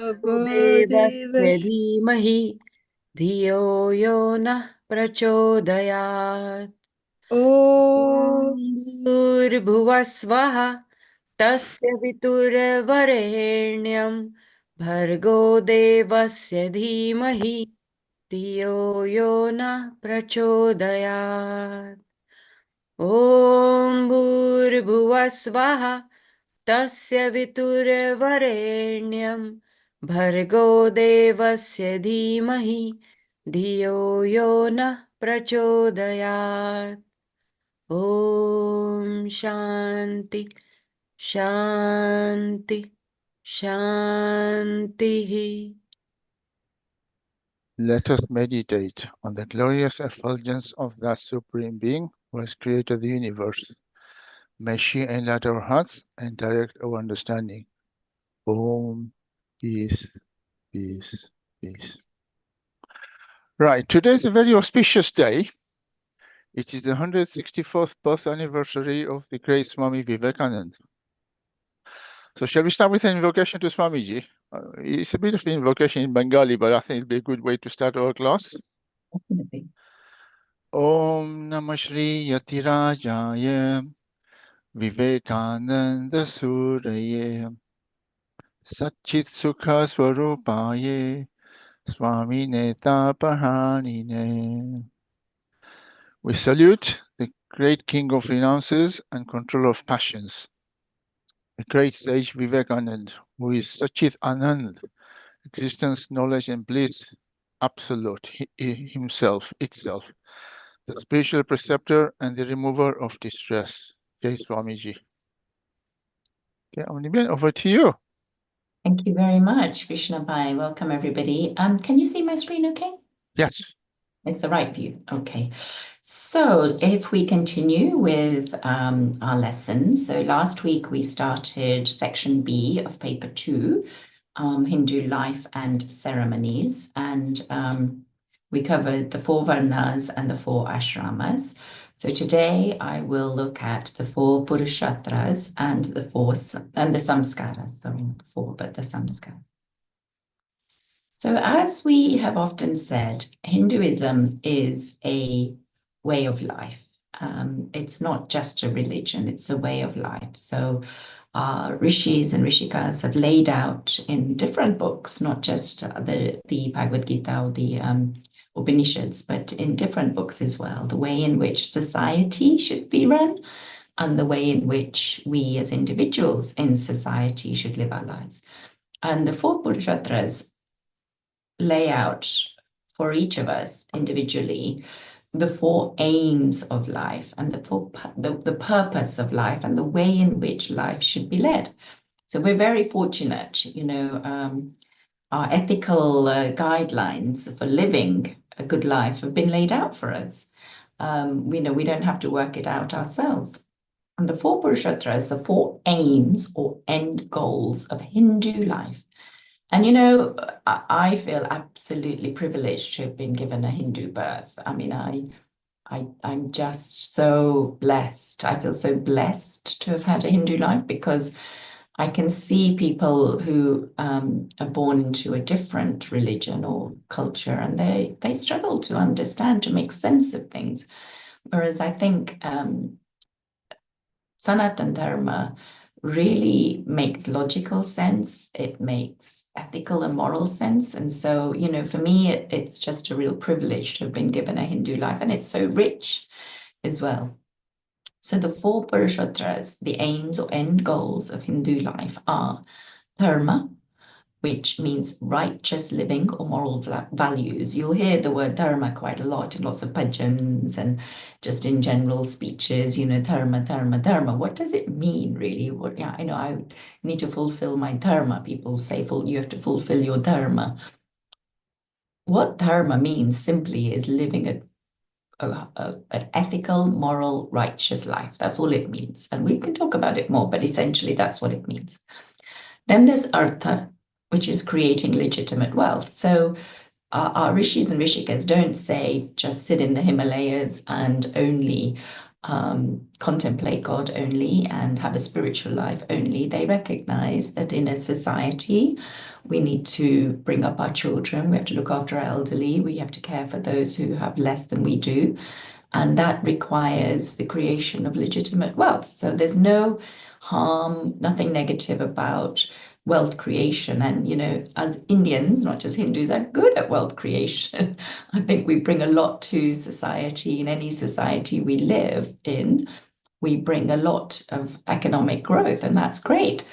देवस्य धीमहि धियो यो नः प्रचोदयात्। ॐ भूर्भुवः स्वः तस्य वितुर्वरेण्यं भर्गो देवस्य धीमहि धियो यो नः प्रचोदयात्। ॐ भूर्भुवः स्वः तस्य वितुर्वरेण्यं भर्गो देवस्य धीमहि धियो यो नः प्रचोदयात्। ॐ शान्ति शान्ति शान्तिः। Let us meditate on the glorious effulgence of that Supreme Being who has created the universe. May she enlighten our hearts and direct our understanding. Om, peace, peace, peace. Right, today is a very auspicious day. It is the 164th birth anniversary of the great Swami Vivekananda. So shall we start with an invocation to Swamiji? It's a bit of an invocation in Bengali, but I think it'll be a good way to start our class. Definitely. Om Namah Shri Yatirajaya Vivekananda Suraye Satchit Sukha Swarupaye Swami Neta Pahanine. We salute the great King of Renounces and Controller of Passions, the great sage Vivekananda, who is Satchit Anand, existence, knowledge, and bliss, absolute, himself, itself, the spiritual preceptor and the remover of distress. Jai Swamiji. Okay, Omniben, over to you. Thank you very much, Krishna Bhai. Welcome, everybody. Can you see my screen okay? Yes. It's the right view. Okay. So if we continue with our lessons. So last week we started section B of paper 2, Hindu life and ceremonies. And we covered the 4 varnas and the 4 ashramas. So today I will look at the 4 purusharthas and the samskaras. Sorry, not the 4, but the samskaras. So as we have often said, Hinduism is a way of life. It's not just a religion, it's a way of life. So rishis and rishikas have laid out in different books, not just the Bhagavad Gita or the Upanishads, but in different books as well, the way in which society should be run and the way in which we as individuals in society should live our lives. And the 4 purusharthas lay out for each of us individually the 4 aims of life and the purpose of life and the way in which life should be led. So we're very fortunate, our ethical guidelines for living a good life have been laid out for us. We don't have to work it out ourselves. And the 4 purusharthas, the 4 aims or end goals of Hindu life. And, I feel absolutely privileged to have been given a Hindu birth. I mean, I'm just so blessed. I feel so blessed to have had a Hindu life because I can see people who are born into a different religion or culture and they struggle to understand, to make sense of things. Whereas I think Sanatana Dharma really makes logical sense. It makes ethical and moral sense. And so, for me, it's just a real privilege to have been given a Hindu life. And it's so rich as well. So the 4 purusharthas, the aims or end goals of Hindu life are dharma, which means righteous living or moral values. You'll hear the word dharma quite a lot in lots of bhajans and just in general speeches, dharma, dharma, dharma. What does it mean, really? I need to fulfill my dharma. People say, you have to fulfill your dharma. What dharma means simply is living an ethical, moral, righteous life. That's all it means. And we can talk about it more, but essentially that's what it means. Then there's artha, which is creating legitimate wealth. So our rishis and rishikas don't say just sit in the Himalayas and only contemplate God only and have a spiritual life only. They recognize that in a society, we need to bring up our children, we have to look after our elderly, we have to care for those who have less than we do. And that requires the creation of legitimate wealth. So there's no harm, nothing negative about wealth creation. And, you know, as Indians, not just Hindus, are good at wealth creation. I think we bring a lot to society. In any society we live in, we bring a lot of economic growth, and that's great.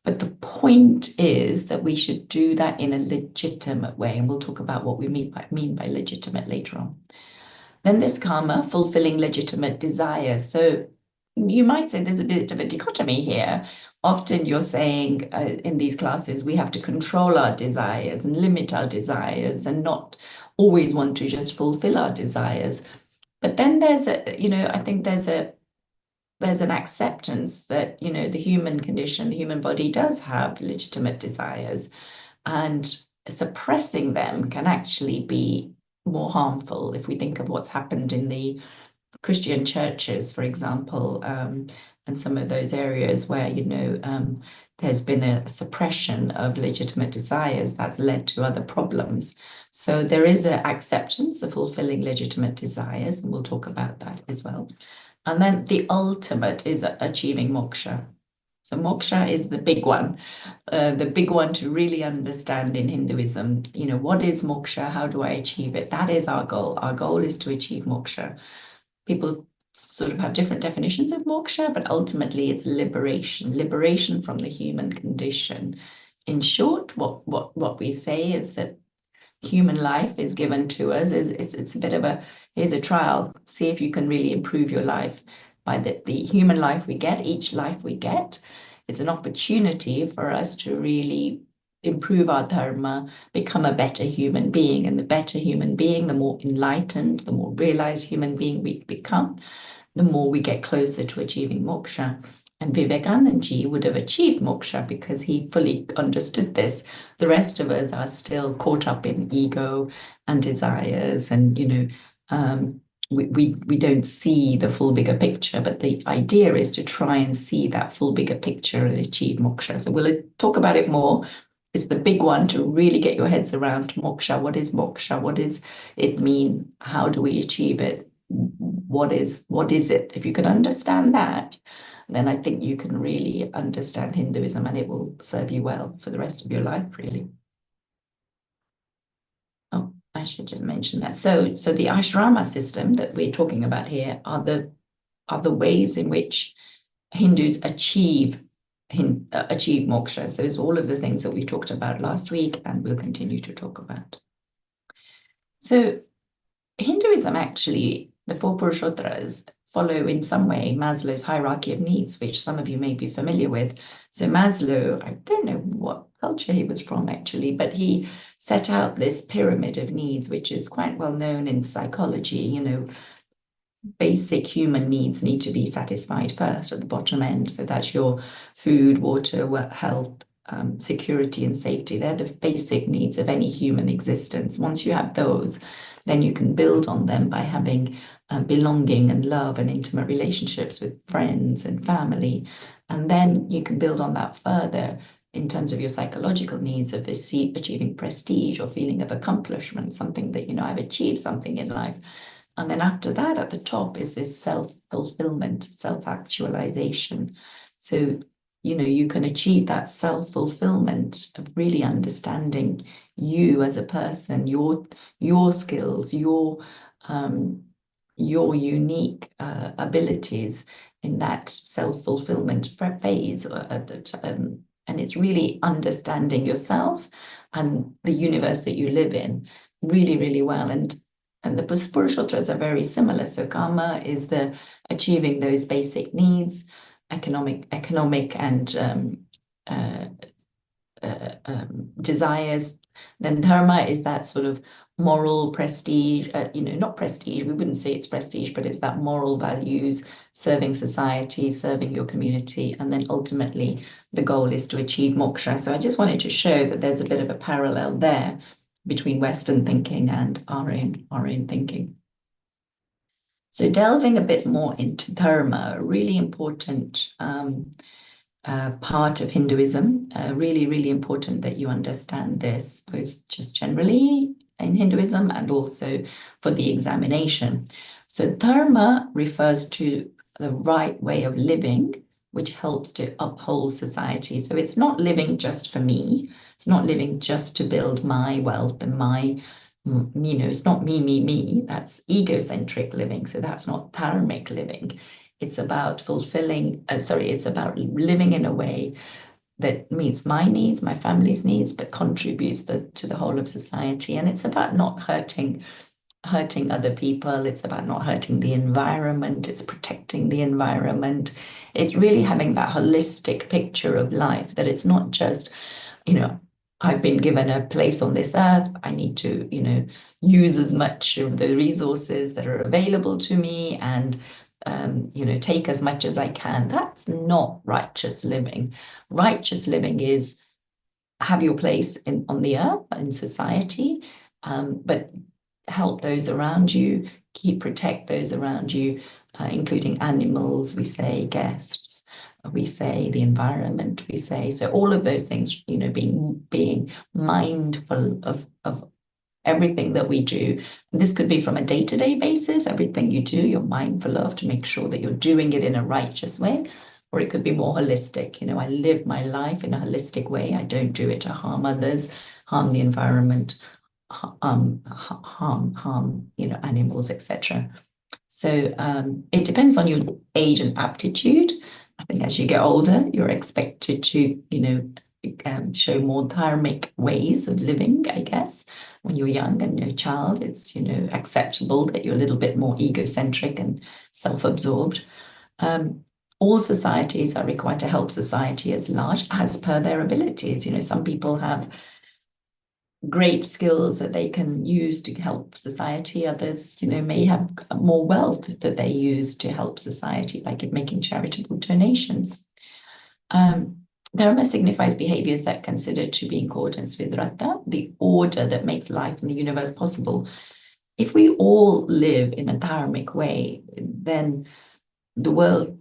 But the point is that we should do that in a legitimate way. And we'll talk about what we mean by legitimate later on. Then there's karma, fulfilling legitimate desires. So you might say there's a bit of a dichotomy here. Often you're saying in these classes, we have to control our desires and limit our desires and not always want to just fulfill our desires. But then there's a, you know, I think there's an acceptance that, you know, the human condition, the human body does have legitimate desires, and suppressing them can actually be more harmful. If we think of what's happened in the Christian churches, for example, and some of those areas where, you know, there's been a suppression of legitimate desires that's led to other problems. So there is an acceptance of fulfilling legitimate desires, and we'll talk about that as well. And then the ultimate is achieving moksha. So moksha is the big one to really understand in Hinduism. You know, what is moksha? How do I achieve it? That is our goal. Our goal is to achieve moksha. People sort of have different definitions of moksha, but ultimately it's liberation from the human condition. In short, what we say is that human life is given to us. It's a bit of here's a trial. See if you can really improve your life by the human life we get, each life we get. It's an opportunity for us to really improve our dharma, become a better human being. And the better human being, the more enlightened, the more realized human being we become, the more we get closer to achieving moksha. And Vivekananda would have achieved moksha because he fully understood this. The rest of us are still caught up in ego and desires, and, you know, we don't see the full bigger picture, but the idea is to try and see that full bigger picture and achieve moksha. So we'll talk about it more. It's the big one to really get your heads around moksha. What is moksha? What does it mean? How do we achieve it? What is it? If you can understand that, then I think you can really understand Hinduism, and it will serve you well for the rest of your life, really. Oh, I should just mention that. So the ashrama system that we're talking about here are the ways in which Hindus achieve moksha. So it's all of the things that we talked about last week, and we'll continue to talk about. So Hinduism, actually, the four purusharthas follow in some way Maslow's hierarchy of needs, which some of you may be familiar with. So Maslow, I don't know what culture he was from actually, but he set out this pyramid of needs, which is quite well known in psychology. You know, basic human needs need to be satisfied first at the bottom end. So that's your food, water, health, security and safety. They're the basic needs of any human existence. Once you have those, then you can build on them by having belonging and love and intimate relationships with friends and family. And then you can build on that further in terms of your psychological needs of achieving prestige or feeling of accomplishment, something that, you know, I've achieved something in life. And then after that, at the top is this self-fulfillment, self-actualization. So, you know, you can achieve that self-fulfillment of really understanding you as a person, your skills, your unique abilities in that self-fulfillment phase. And it's really understanding yourself and the universe that you live in really, really well. And the purusharthas are very similar. So karma is the achieving those basic needs, economic and desires. Then dharma is that sort of moral prestige, you know, not prestige, we wouldn't say it's prestige, but it's that moral values, serving society, serving your community. And then ultimately the goal is to achieve moksha. So I just wanted to show that there's a bit of a parallel there between Western thinking and our own thinking. So delving a bit more into dharma, a really important part of Hinduism, really, really important that you understand this, both just generally in Hinduism and also for the examination. So dharma refers to the right way of living, which helps to uphold society. So it's not living just for me. It's not living just to build my wealth and my, it's not me. That's egocentric living. So that's not dharmic living. It's about it's about living in a way that meets my needs, my family's needs, but contributes to the whole of society. And it's about not hurting other people. It's about not hurting the environment. It's protecting the environment. It's really having that holistic picture of life, that it's not just, I've been given a place on this earth. I need to, use as much of the resources that are available to me and, take as much as I can. That's not righteous living. Righteous living is have your place on the earth, in society, but help those around you, protect those around you, including animals, we say, guests, we say, the environment, we say. So all of those things, being mindful of everything that we do. And this could be from a day-to-day basis, everything you do, you're mindful of to make sure that you're doing it in a righteous way. Or it could be more holistic. I live my life in a holistic way. I don't do it to harm others, harm the environment, harm animals, etc. So it depends on your age and aptitude. I think as you get older, you're expected to, show more dharmic ways of living, I guess. When you're young and a child, it's, acceptable that you're a little bit more egocentric and self-absorbed. All societies are required to help society as large as per their abilities. Some people have great skills that they can use to help society. Others, may have more wealth that they use to help society by making charitable donations. Dharma signifies behaviors that are considered to be in accordance with artha, the order that makes life in the universe possible. If we all live in a dharmic way, then the world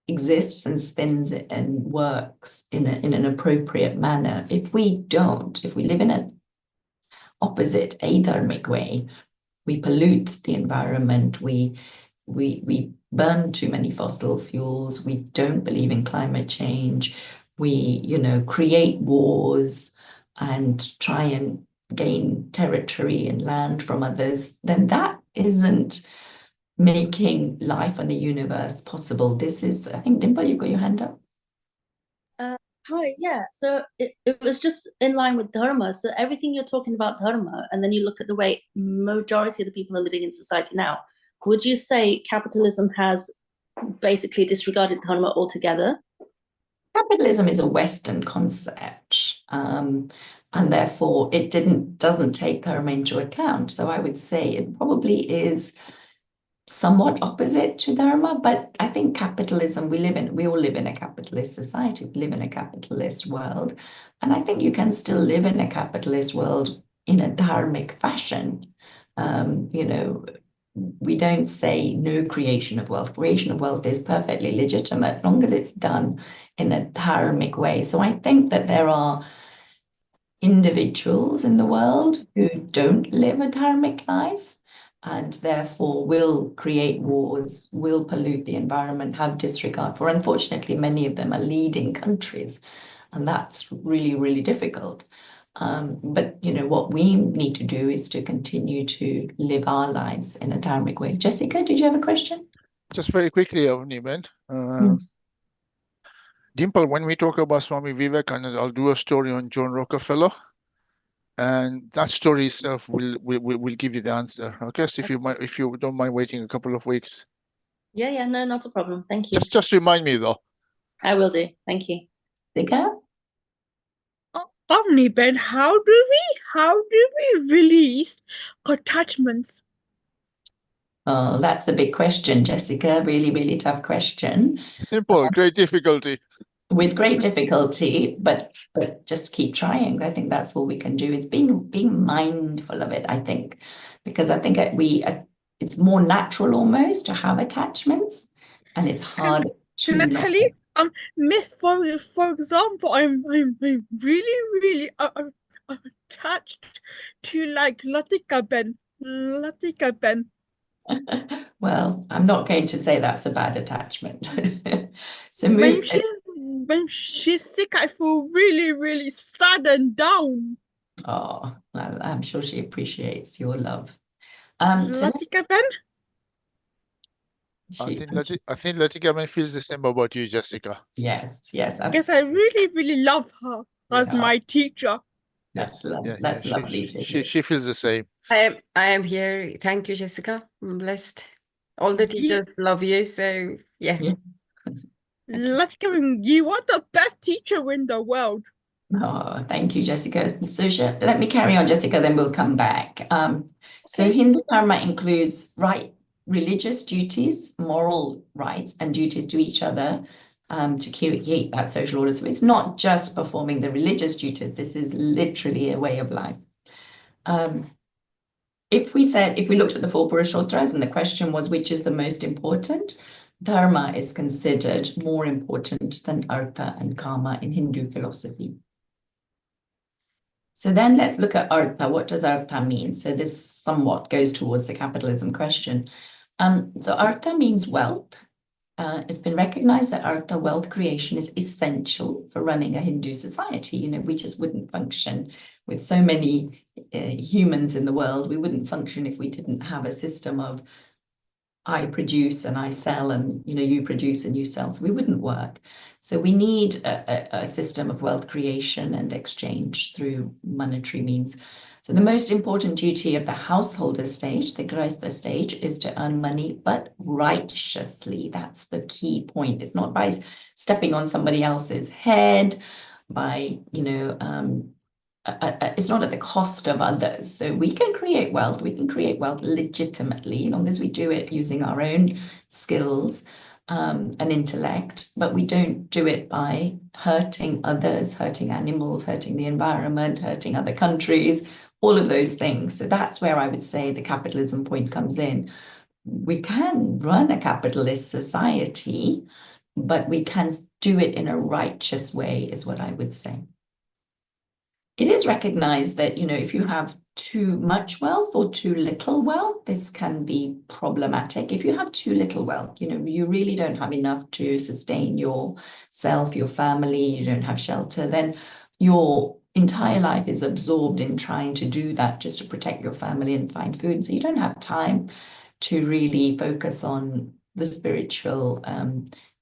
exists and spins and works in an appropriate manner. If we don't, if we live in an opposite adharmic way, we pollute the environment, we burn too many fossil fuels, we don't believe in climate change, we, create wars and try and gain territory and land from others, then that isn't making life and the universe possible. This is, I think, Dimple, you've got your hand up. Hi, yeah. So it was just in line with dharma. So everything you're talking about dharma, and then you look at the way majority of the people are living in society now. Would you say capitalism has basically disregarded dharma altogether? Capitalism is a Western concept, and therefore it doesn't take dharma into account. So I would say it probably is somewhat opposite to dharma, but I think capitalism, we all live in a capitalist society, we live in a capitalist world, and I think you can still live in a capitalist world in a dharmic fashion. We don't say no creation of wealth. Creation of wealth is perfectly legitimate as long as it's done in a dharmic way. So I think that there are individuals in the world who don't live a dharmic life and therefore will create wars, will pollute the environment, have disregard for. Unfortunately, many of them are leading countries, and that's really, really difficult. But what we need to do is to continue to live our lives in a dharmic way. Jessica, did you have a question? Just very quickly, Avniben. Dimple, when we talk about Swami Vivekananda, I'll do a story on John Rockefeller, and that story itself will give you the answer. Okay, so if you don't mind waiting a couple of weeks. Yeah, no, not a problem. Thank you. Just remind me though. I will do. Thank you. Jessica? Omniben, how do we release attachments? Oh, that's a big question, Jessica. Really, really tough question. Simple, great difficulty. With great difficulty, but just keep trying. I think that's all we can do is being mindful of it, I think, because I think we it's more natural almost to have attachments, and it's hard to not. Natalie, Miss, for example, I'm really attached to like Latika Ben. Well, I'm not going to say that's a bad attachment. So when she's sick, I feel really sad and down. oh, well, I'm sure she appreciates your love. Latika Ben? I think Latika Man feels the same about you, Jessica. Yes, Because I really love her as my teacher. That's Yeah, lovely to hear. she feels the same. I am here. Thank you, Jessica. I'm blessed. All the teachers love you, so yeah. Latika Ben, you are the best teacher in the world. Oh, thank you, Jessica. So let me carry on, Jessica, then we'll come back. So Hindu dharma includes religious duties, moral rights, and duties to each other to keep that social order. So it's not just performing the religious duties. This is literally a way of life. If we looked at the four purusharthas and the question was which is the most important, dharma is considered more important than artha and kama in Hindu philosophy. So then let's look at artha. What does artha mean? So this somewhat goes towards the capitalism question. So artha means wealth. It's been recognized that artha, wealth creation, is essential for running a Hindu society. We just wouldn't function with so many humans in the world. We wouldn't function if we didn't have a system of I produce and I sell, and you produce and you sell. So we wouldn't work. So we need a system of wealth creation and exchange through monetary means. So the most important duty of the householder stage, the grihastha stage, is to earn money, but righteously. That's the key point. It's not by stepping on somebody else's head, by it's not at the cost of others. So we can create wealth. We can create wealth legitimately, as long as we do it using our own skills and intellect, but we don't do it by hurting others, hurting animals, hurting the environment, hurting other countries, all of those things. So that's where I would say the capitalism point comes in. We can run a capitalist society, but we can do it in a righteous way, is what I would say. It is recognized that, if you have too much wealth or too little wealth, this can be problematic. If you have too little wealth, you really don't have enough to sustain yourself, your family, you don't have shelter, then your entire life is absorbed in trying to do that just to protect your family and find food. So you don't have time to really focus on the spiritual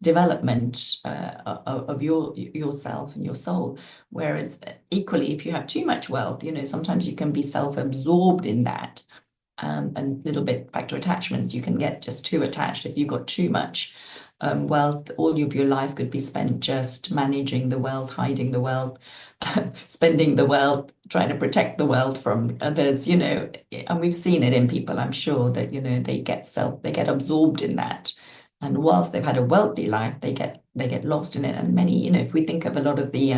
development of yourself and your soul. Whereas equally, if you have too much wealth, sometimes you can be self-absorbed in that. And a little bit back to attachments, you can get just too attached. If you've got too much wealth, all of your life could be spent just managing the wealth, hiding the wealth, spending the wealth, trying to protect the wealth from others, and we've seen it in people, I'm sure, that, they get absorbed in that. And whilst they've had a wealthy life, they get lost in it. And many, if we think of a lot of the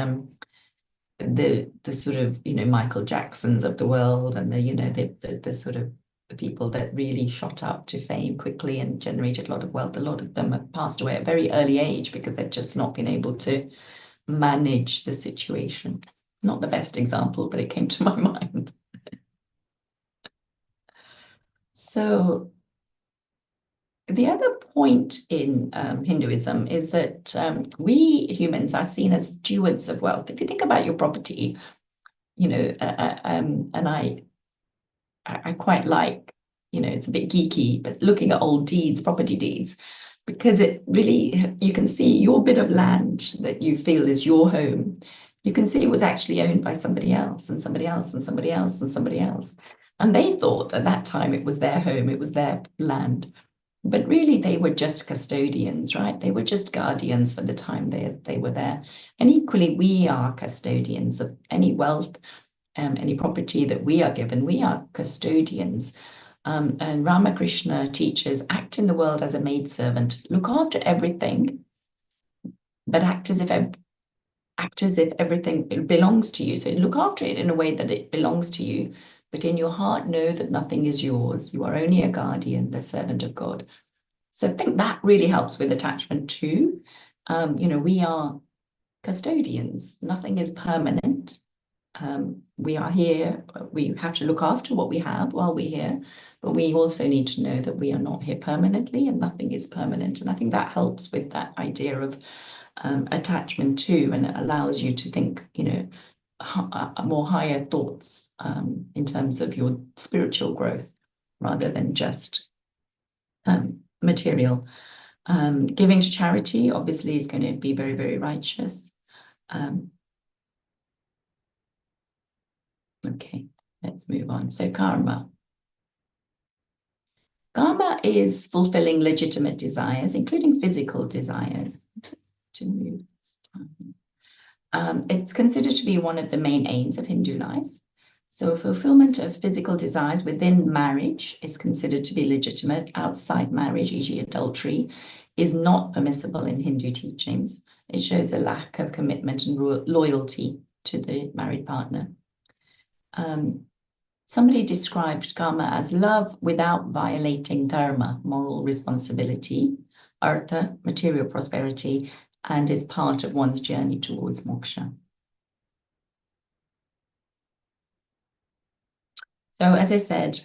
sort of, Michael Jacksons of the world, and the sort of the people that really shot up to fame quickly and generated a lot of wealth, a lot of them have passed away at a very early age because they've just not been able to manage the situation. Not the best example, but it came to my mind. So the other point in Hinduism is that we humans are seen as stewards of wealth. If you think about your property, and I quite like, it's a bit geeky, but looking at old deeds, property deeds, because it really, you can see your bit of land that you feel is your home. You can see it was actually owned by somebody else and somebody else and somebody else and somebody else. And they thought at that time it was their home, it was their land. But really, they were just custodians, right? They were just guardians for the time they were there. And equally, we are custodians of any wealth, any property that we are given. We are custodians. And Ramakrishna teaches, act in the world as a maidservant. Look after everything, but act as if act as if everything belongs to you. So look after it in a way that it belongs to you, but in your heart know that nothing is yours. You are only a guardian, the servant of God. So I think that really helps with attachment too. We are custodians. Nothing is permanent. We are here. We have to look after what we have while we're here, but we also need to know that we are not here permanently and nothing is permanent. And I think that helps with that idea of attachment too, and it allows you to think, more higher thoughts in terms of your spiritual growth rather than just material. Giving to charity obviously is going to be very, very righteous. Okay, let's move on. So karma. Karma is fulfilling legitimate desires, including physical desires. Just to move this time. It's considered to be one of the main aims of Hindu life. So fulfillment of physical desires within marriage is considered to be legitimate. Outside marriage, e.g. adultery, is not permissible in Hindu teachings. It shows a lack of commitment and loyalty to the married partner. Somebody described karma as love without violating dharma, moral responsibility, artha, material prosperity, and is part of one's journey towards moksha. So as I said,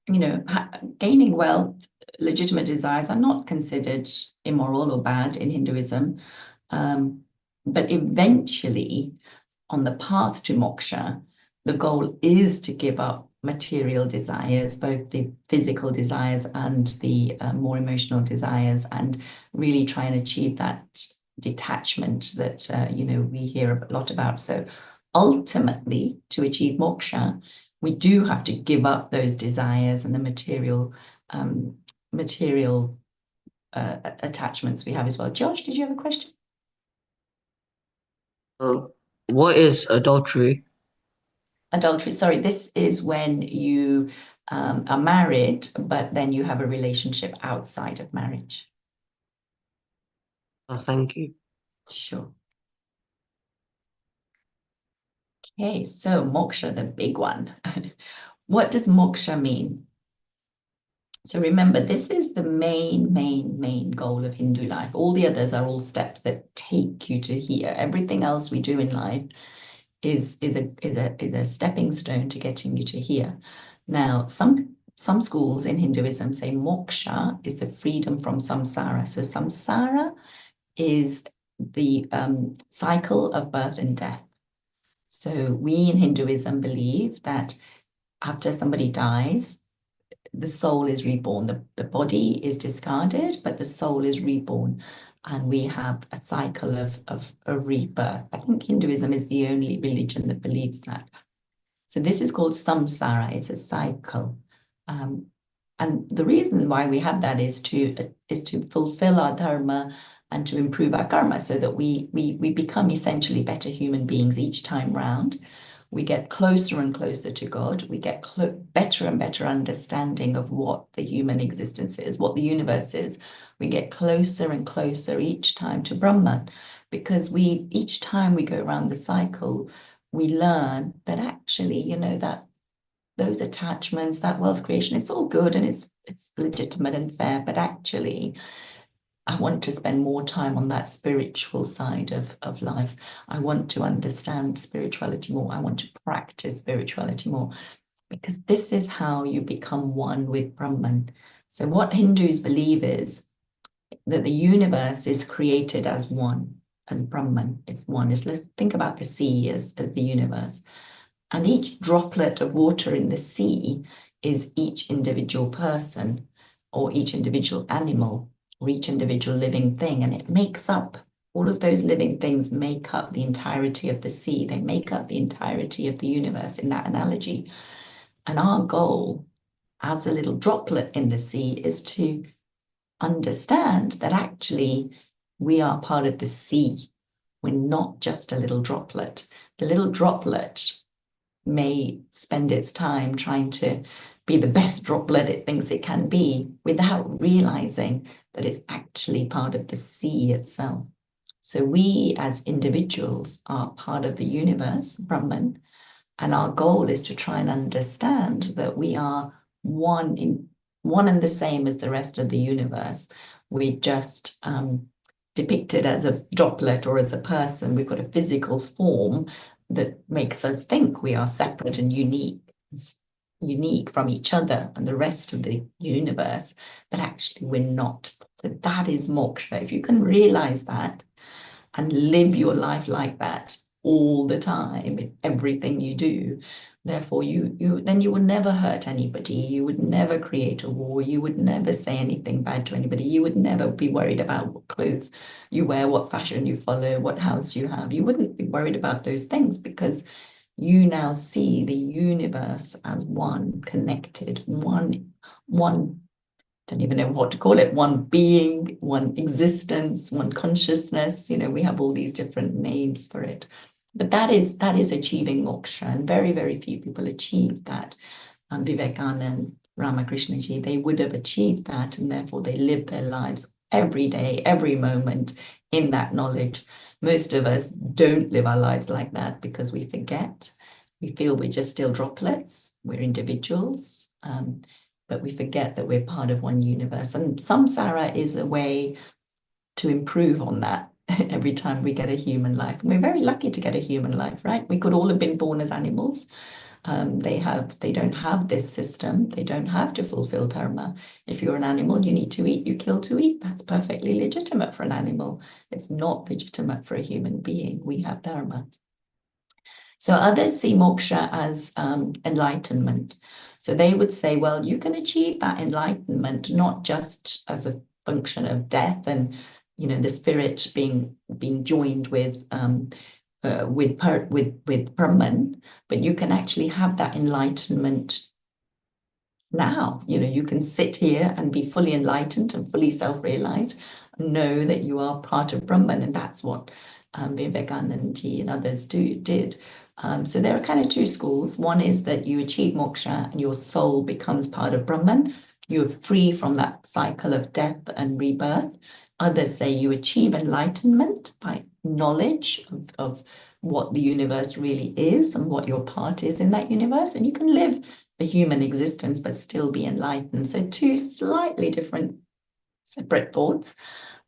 gaining wealth, legitimate desires are not considered immoral or bad in Hinduism, but eventually on the path to moksha, the goal is to give up material desires, both the physical desires and the more emotional desires, and really try and achieve that detachment that we hear a lot about. So ultimately, to achieve moksha, we do have to give up those desires and the material attachments we have as well. Josh, did you have a question? What is adultery? Adultery, sorry, this is when you are married, but then you have a relationship outside of marriage. Thank you. Sure. Okay, so moksha, the big one. What does moksha mean? So remember, this is the main goal of Hindu life. All the others are all steps that take you to here. Everything else we do in life is a stepping stone to getting you to here. Now, some schools in Hinduism say moksha is the freedom from samskara. So samsara is the cycle of birth and death. So we in Hinduism believe that after somebody dies, the soul is reborn. The body is discarded, but the soul is reborn. And we have a cycle of rebirth. I think Hinduism is the only religion that believes that. So this is called samsara. It's a cycle. And the reason why we have that is to fulfill our dharma and to improve our karma so that we become essentially better human beings each time round. We get closer and closer to God. We get better and better understanding of what the human existence is, what the universe is. We get closer and closer each time to Brahman, because each time we go around the cycle, we learn that actually, that those attachments, that wealth creation, it's all good and it's legitimate and fair, but actually, I want to spend more time on that spiritual side of life. I want to understand spirituality more. I want to practice spirituality more, because this is how you become one with Brahman. So what Hindus believe is that the universe is created as one, as Brahman. It's one. Let's think about the sea as the universe. And each droplet of water in the sea is each individual person or each individual animal, or each individual living thing, and it makes up, all of those living things make up the entirety of the sea. They make up the entirety of the universe in that analogy. And our goal as a little droplet in the sea is to understand that actually we are part of the sea. We're not just a little droplet. The little droplet may spend its time trying to be the best droplet it thinks it can be without realizing that it's actually part of the sea itself. So we as individuals are part of the universe, Brahman, and our goal is to try and understand that we are one and the same as the rest of the universe. We're just depicted as a droplet or as a person. We've got a physical form that makes us think we are separate and unique from each other and the rest of the universe, but actually we're not. So that is moksha. If you can realize that and live your life like that all the time in everything you do, therefore then you would never hurt anybody, you would never create a war, you would never say anything bad to anybody, you would never be worried about what clothes you wear, what fashion you follow, what house you have. You wouldn't be worried about those things because you now see the universe as one, connected, one don't even know what to call it, one being, one existence, one consciousness. You know, we have all these different names for it. But that is achieving moksha, and very, very few people achieve that. Vivekananda, Ramakrishnaji, they would have achieved that, and therefore they live their lives every day, every moment in that knowledge. Most of us don't live our lives like that because we forget. We feel we're just still droplets, we're individuals, but we forget that we're part of one universe. And samskara is a way to improve on that every time we get a human life. And we're very lucky to get a human life, right? We could all have been born as animals. They don't have this system. They don't have to fulfill dharma. If you're an animal, you need to eat, you kill to eat. That's perfectly legitimate for an animal. It's not legitimate for a human being. We have dharma. So others see moksha as enlightenment. So they would say, well, you can achieve that enlightenment not just as a function of death and, you know, the spirit being joined with Brahman, but you can actually have that enlightenment now. You know, you can sit here and be fully enlightened and fully self-realized, know that you are part of Brahman, and that's what Vivekananda and others did. So there are kind of two schools. One is that you achieve moksha and your soul becomes part of Brahman. You're free from that cycle of death and rebirth. Others say you achieve enlightenment by knowledge of what the universe really is and what your part is in that universe. And you can live a human existence but still be enlightened. So two slightly different, separate thoughts,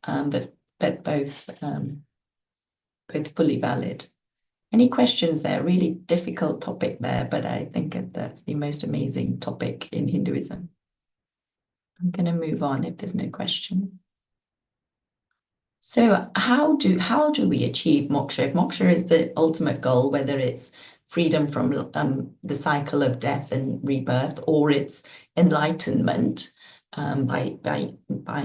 but both fully valid. Any questions there? Really difficult topic there, but I think that's the most amazing topic in Hinduism. I'm going to move on if there's no question. So how do we achieve moksha? If moksha is the ultimate goal, whether it's freedom from the cycle of death and rebirth, or it's enlightenment by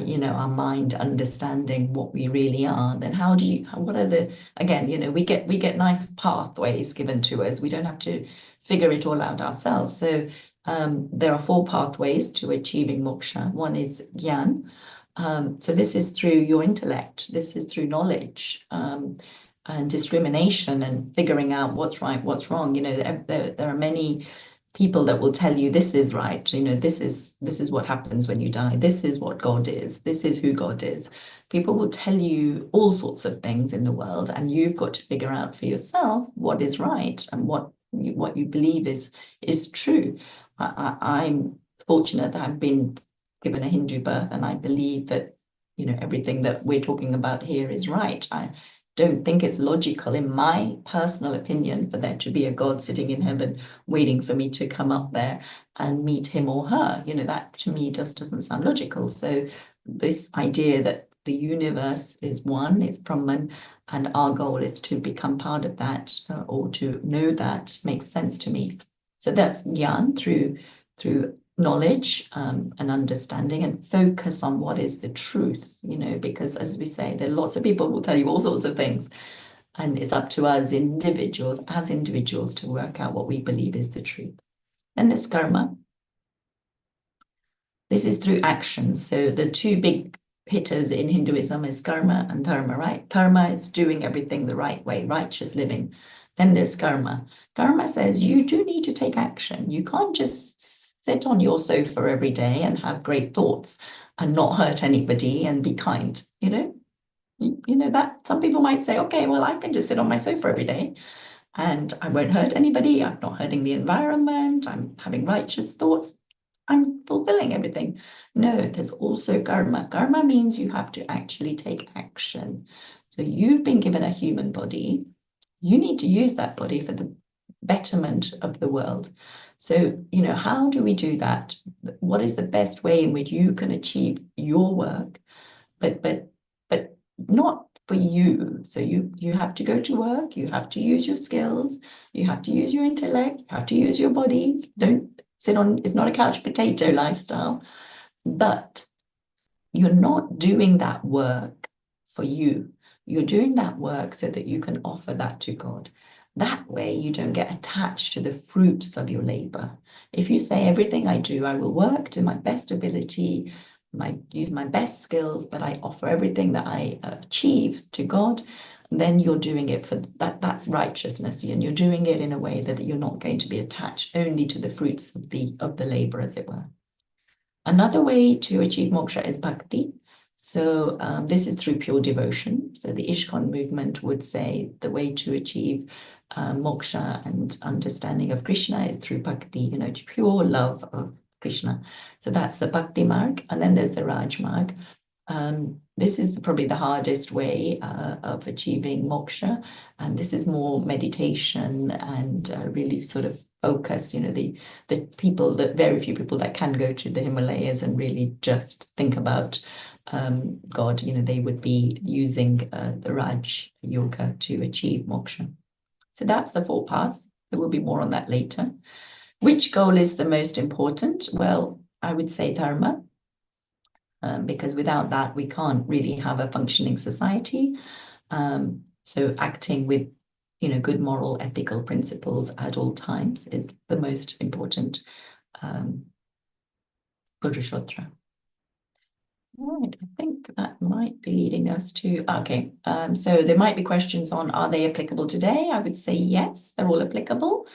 you know, our mind understanding what we really are, then what are the, again, you know, we get nice pathways given to us. We don't have to figure it all out ourselves. So there are 4 pathways to achieving moksha. One is gyan. So this is through your intellect, this is through knowledge and discrimination and figuring out what's right, what's wrong. You know, there are many people that will tell you this is right, you know, this is what happens when you die, this is what God is, this is who God is. People will tell you all sorts of things in the world, and you've got to figure out for yourself what is right and what you believe is true. I'm fortunate that I've been given a Hindu birth, and I believe that, you know, everything that we're talking about here is right. I don't think it's logical, in my personal opinion, for there to be a God sitting in heaven waiting for me to come up there and meet him or her. You know, that to me just doesn't sound logical. So this idea that the universe is one, it's Brahman, and our goal is to become part of that or to know that makes sense to me. So that's gyan, through knowledge and understanding, and focus on what is the truth, you know, because as we say, there are lots of people who will tell you all sorts of things, and it's up to us individuals to work out what we believe is the truth. And this karma, this is through action. So the 2 big hitters in Hinduism is karma and dharma, right? Dharma is doing everything the right way, righteous living. Then there's karma. Karma says you do need to take action. You can't just sit on your sofa every day and have great thoughts and not hurt anybody and be kind, you know? You know, that some people might say, okay, well, I can just sit on my sofa every day and I won't hurt anybody. I'm not hurting the environment. I'm having righteous thoughts. I'm fulfilling everything. No, there's also karma. Karma means you have to actually take action. So you've been given a human body. You need to use that body for the betterment of the world. So, you know, how do we do that? What is the best way in which you can achieve your work, but not for you? So you have to go to work, you have to use your skills, you have to use your intellect, you have to use your body. Don't sit on, it's not a couch potato lifestyle, but you're not doing that work for you. You're doing that work so that you can offer that to God. That way you don't get attached to the fruits of your labor. If you say everything I do, I will work to my best ability, use my best skills, but I offer everything that I achieve to God, then you're doing it for that. That's righteousness, and you're doing it in a way that you're not going to be attached only to the fruits of the labor, as it were. Another way to achieve moksha is bhakti. So this is through pure devotion. So the ISKCON movement would say the way to achieve moksha and understanding of Krishna is through bhakti, you know, pure love of Krishna. So that's the bhakti marg. And then there's the raj marg. This is probably the hardest way of achieving moksha, and this is more meditation and really sort of focus. You know, the people, that very few people that can go to the Himalayas and really just think about God. You know, they would be using the Raj Yoga to achieve moksha. So that's the 4 paths. There will be more on that later. Which goal is the most important? Well, I would say dharma. Because without that, we can't really have a functioning society. So acting with, you know, good moral, ethical principles at all times is the most important purusharthas. Right, I think that might be leading us to, okay, so there might be questions on, are they applicable today? I would say yes, they're all applicable.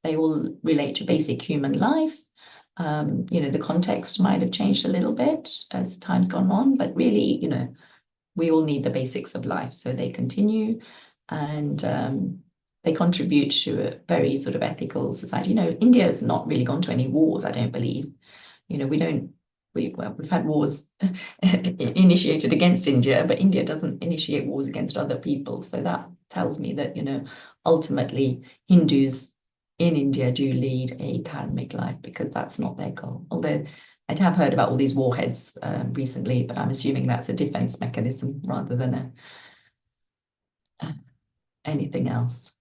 They all relate to basic human life. You know, the context might have changed a little bit as time's gone on, but really, you know, we all need the basics of life. So they continue, and they contribute to a very sort of ethical society. You know, India has not really gone to any wars, I don't believe. You know, we've had wars initiated against India, but India doesn't initiate wars against other people. So that tells me that, you know, ultimately Hindus in India do lead a dharmic life, because that's not their goal. Although I have heard about all these warheads recently, but I'm assuming that's a defense mechanism rather than anything else.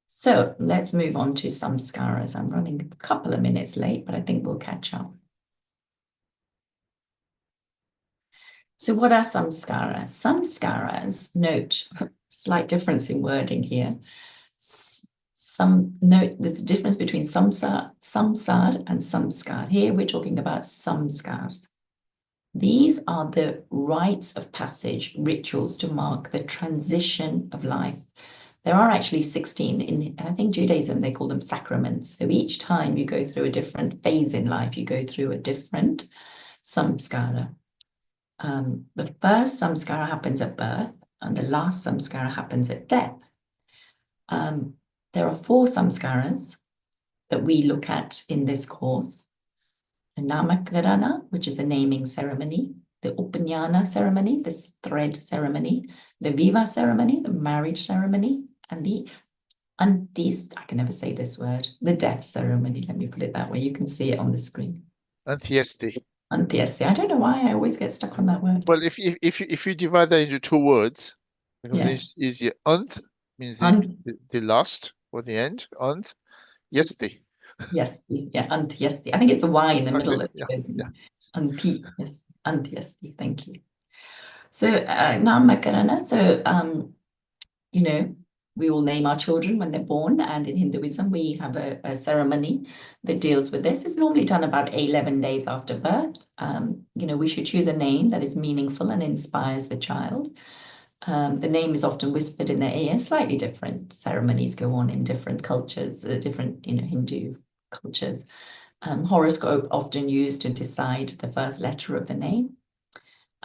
So let's move on to samskaras. I'm running a couple of minutes late, but I think we'll catch up. So what are samskaras? Samskaras, note, slight difference in wording here. Note there's a difference between samsar and samskar. Here we're talking about samskars. These are the rites of passage, rituals to mark the transition of life. There are actually 16 in, I think, Judaism, they call them sacraments. So each time you go through a different phase in life, you go through a different samskara. The first samskara happens at birth, and the last samskara happens at death. There are 4 samskaras that we look at in this course. The namakarana, which is the naming ceremony, the upanayana ceremony, the thread ceremony, the vivaha ceremony, the marriage ceremony, and the antyeshti, I can never say this word, the death ceremony. Let me put it that way. You can see it on the screen. Antyeshti. Antyeshti. I don't know why I always get stuck on that word. Well, if you divide that into 2 words, because Yes. it's easier. Ant means the last or the end. Antyeshti. Yes, yeah, antyeshti. I think it's the Y in the middle that goes in. Yeah. Anti, yes, antyeshti. Thank you. So namakarana. So you know, we all name our children when they're born, and in Hinduism we have a ceremony that deals with this. It's normally done about 11 days after birth. You know, we should choose a name that is meaningful and inspires the child. The name is often whispered in their ear. Slightly different ceremonies go on in different cultures, different, you know, Hindu cultures. Horoscope often used to decide the first letter of the name.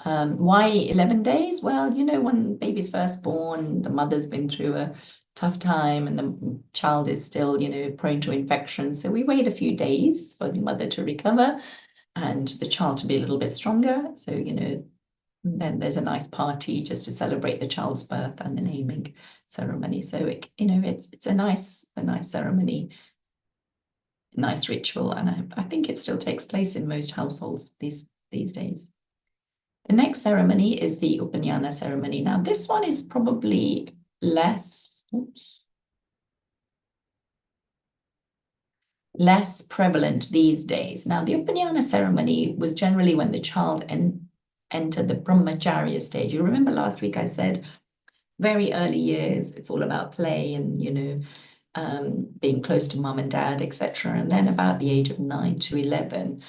Why 11 days? Well, you know, when the baby's first born, the mother's been through a tough time and the child is still, you know, prone to infection. So we wait a few days for the mother to recover and the child to be a little bit stronger. So, you know, then there's a nice party just to celebrate the child's birth and the naming ceremony. So it, you know, it's a nice ceremony, nice ritual, and I think it still takes place in most households these days. The next ceremony is the upanayana ceremony. Now, this one is probably less prevalent these days. Now, the upanayana ceremony was generally when the child entered the brahmacharya stage. You remember last week I said very early years, it's all about play and, you know, being close to mum and dad, etc. And then about the age of 9 to 11,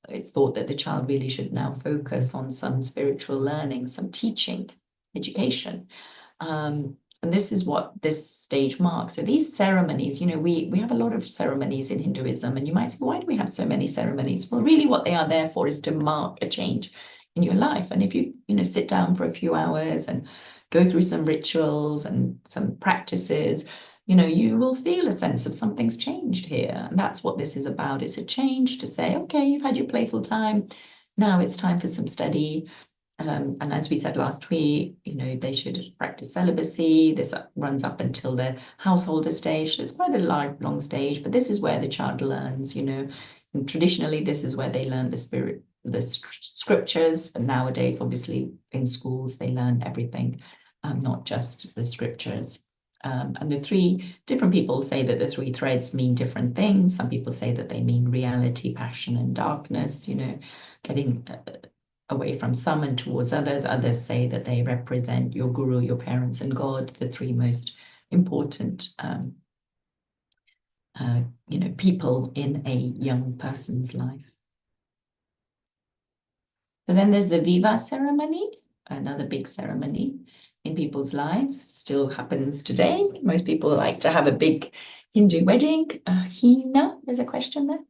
it's thought that the child really should now focus on some spiritual learning, some teaching, education. And this is what this stage marks. So these ceremonies, you know, we have a lot of ceremonies in Hinduism, and you might say, why do we have so many ceremonies? Well, really what they are there for is to mark a change in your life. And if you know, sit down for a few hours and go through some rituals and some practices, you know, you will feel a sense of something's changed here. And that's what this is about. It's a change to say, okay, you've had your playful time. Now it's time for some study. And as we said last week, you know, they should practice celibacy. This runs up until the householder stage. So it's quite a long stage, but this is where the child learns, you know. And traditionally, this is where they learn the scriptures. But nowadays, obviously, in schools, they learn everything, not just the scriptures. And the three different people say that the three threads mean different things. Some people say that they mean reality, passion, and darkness, you know, getting away from some and towards others. Others say that they represent your guru, your parents, and God, the three most important, you know, people in a young person's life. So then there's the vivaha ceremony, another big ceremony in people's lives, still happens today. Most people like to have a big Hindu wedding. Hina, there's a question there.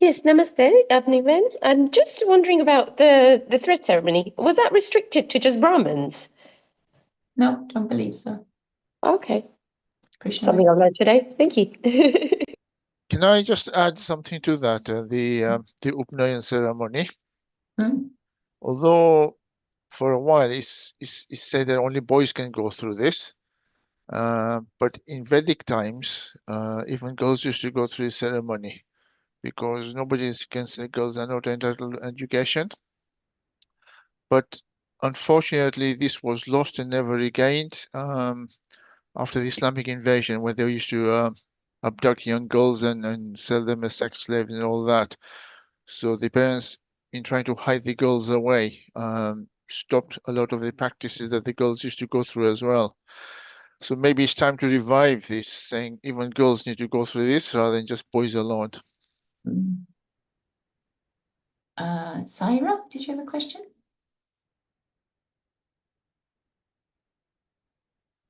Yes, namaste, everyone. I'm just wondering about the thread ceremony. Was that restricted to just Brahmins? No, don't believe so. Okay. Krishna. Something I've learned today. Thank you. Can I just add something to that? The upanayana ceremony, although for a while it's said that only boys can go through this, but in Vedic times, even girls used to go through the ceremony because nobody can say girls are not entitled to education. But unfortunately, this was lost and never regained after the Islamic invasion, where they used to abduct young girls and sell them as sex slaves and all that. So the parents, in trying to hide the girls away, stopped a lot of the practices that the girls used to go through as well. So maybe it's time to revive this, saying even girls need to go through this rather than just boys alone. Saira, did you have a question?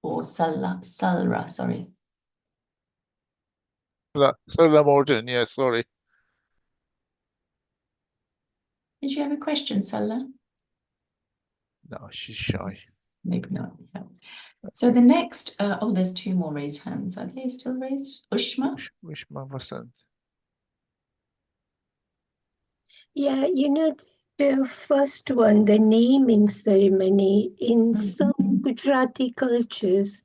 Or Salra, sorry. Sarah Morton, yeah, sorry. Did you have a question, Salra? No, she's shy. Maybe not. Yeah. So the next, oh, there's two more raised hands. Are they still raised? Ushma? Ushma Vasant. Yeah, you know, the first one, the naming ceremony, in some Gujarati cultures,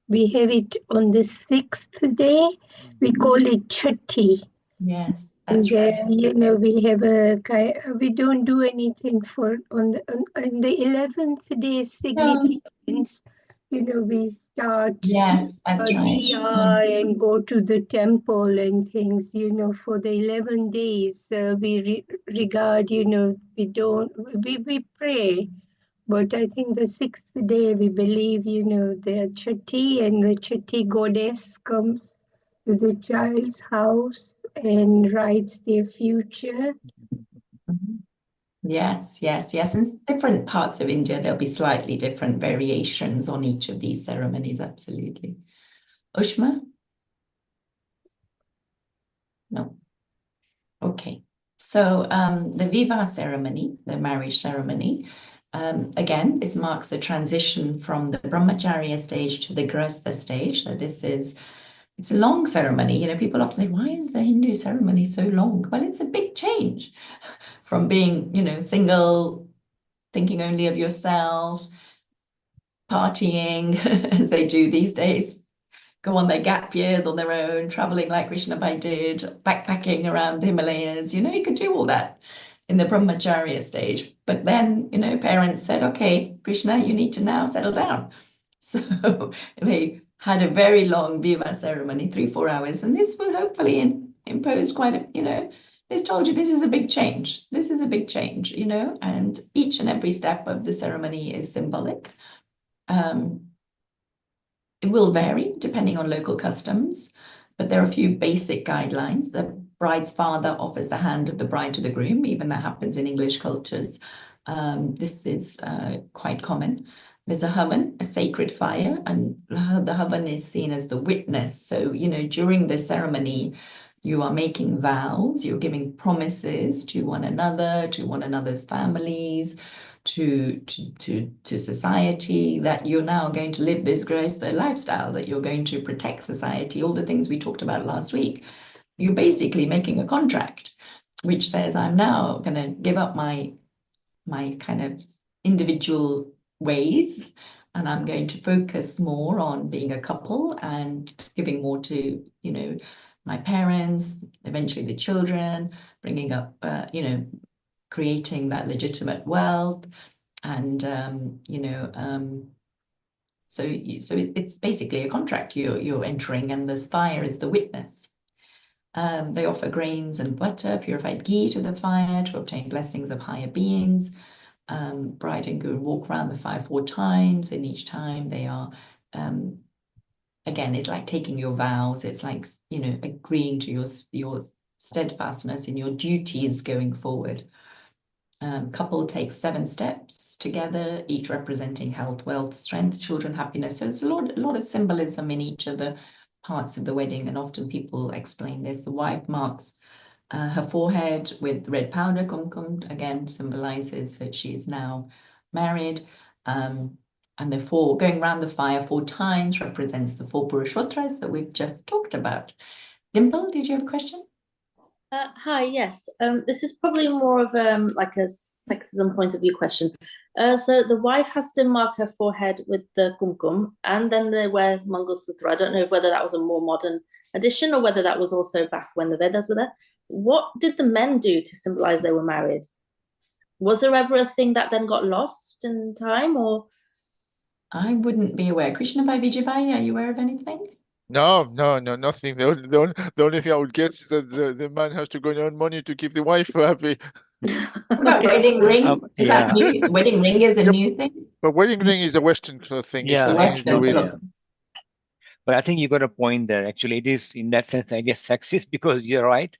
we have it on the 6th day. We call it Chatti. Yes, that's And, right. you know, we have we don't do anything on the 11th day significance. You know, we start Yes, that's right. diya and go to the temple and things. You know, for the 11 days, we regard. You know, we pray. But I think the 6th day we believe, you know, the Chatti, and the Chatti goddess comes to the child's house and writes their future. Yes, yes, yes. In different parts of India, there'll be slightly different variations on each of these ceremonies, absolutely. Ushma? No. Okay. So the vivaha ceremony, the marriage ceremony, again, this marks the transition from the brahmacharya stage to the grihastha stage. So it's a long ceremony. You know, people often say, why is the Hindu ceremony so long? Well, it's a big change from being, you know, single, thinking only of yourself, partying as they do these days, go on their gap years on their own, traveling like Krishnabai did, backpacking around the Himalayas. You know, you could do all that in the brahmacharya stage. But then, you know, parents said, okay, Krishna, you need to now settle down. So they had a very long vivaha ceremony, 3-4 hours. And this will hopefully impose quite a, you know, this told you this is a big change. This is a big change, you know, and each and every step of the ceremony is symbolic. It will vary depending on local customs, but there are a few basic guidelines. The bride's father offers the hand of the bride to the groom. Even that happens in English cultures. This is quite common. There's a havan, a sacred fire, and the havan is seen as the witness. So, you know, during the ceremony, you are making vows, you're giving promises to one another, to one another's families, to society, that you're now going to live this grihastha lifestyle, that you're going to protect society, all the things we talked about last week. You're basically making a contract which says, I'm now going to give up my kind of individual ways, and I'm going to focus more on being a couple and giving more to, you know, my parents, eventually the children, bringing up, you know, creating that legitimate wealth, and you know, so it's basically a contract you're entering, and the fire is the witness. They offer grains and butter, purified ghee to the fire to obtain blessings of higher beings. Bride and groom walk around the fire 4 times, and each time they are, again, it's like taking your vows. It's like, you know, agreeing to your steadfastness in your duties going forward. Couple takes 7 steps together, each representing health, wealth, strength, children, happiness. So it's a lot of symbolism in each of the parts of the wedding, and often people explain this. The wife marks her forehead with red powder, kumkum, again symbolizes that she is now married. And the 4 going around the fire 4 times represents the 4 purusharthas that we've just talked about. Dimple, did you have a question? Hi, yes. This is probably more of like a sexism point of view question. So the wife has to mark her forehead with the kumkum, and then they wear Mangalsutra. I don't know whether that was a more modern addition or whether that was also back when the Vedas were there. What did the men do to symbolize they were married? Was there ever a thing that then got lost in time, or? I wouldn't be aware. Krishnabai, Vijaybai, are you aware of anything? No, nothing. The only thing I would guess is that the man has to go and earn money to keep the wife happy. What about wedding ring? Is that new? Wedding ring is a new thing? But wedding ring is a Western thing. Yeah, It's nothing to do with Western, it. But I think you got a point there. Actually, it is in that sense, I guess, sexist, because you're right.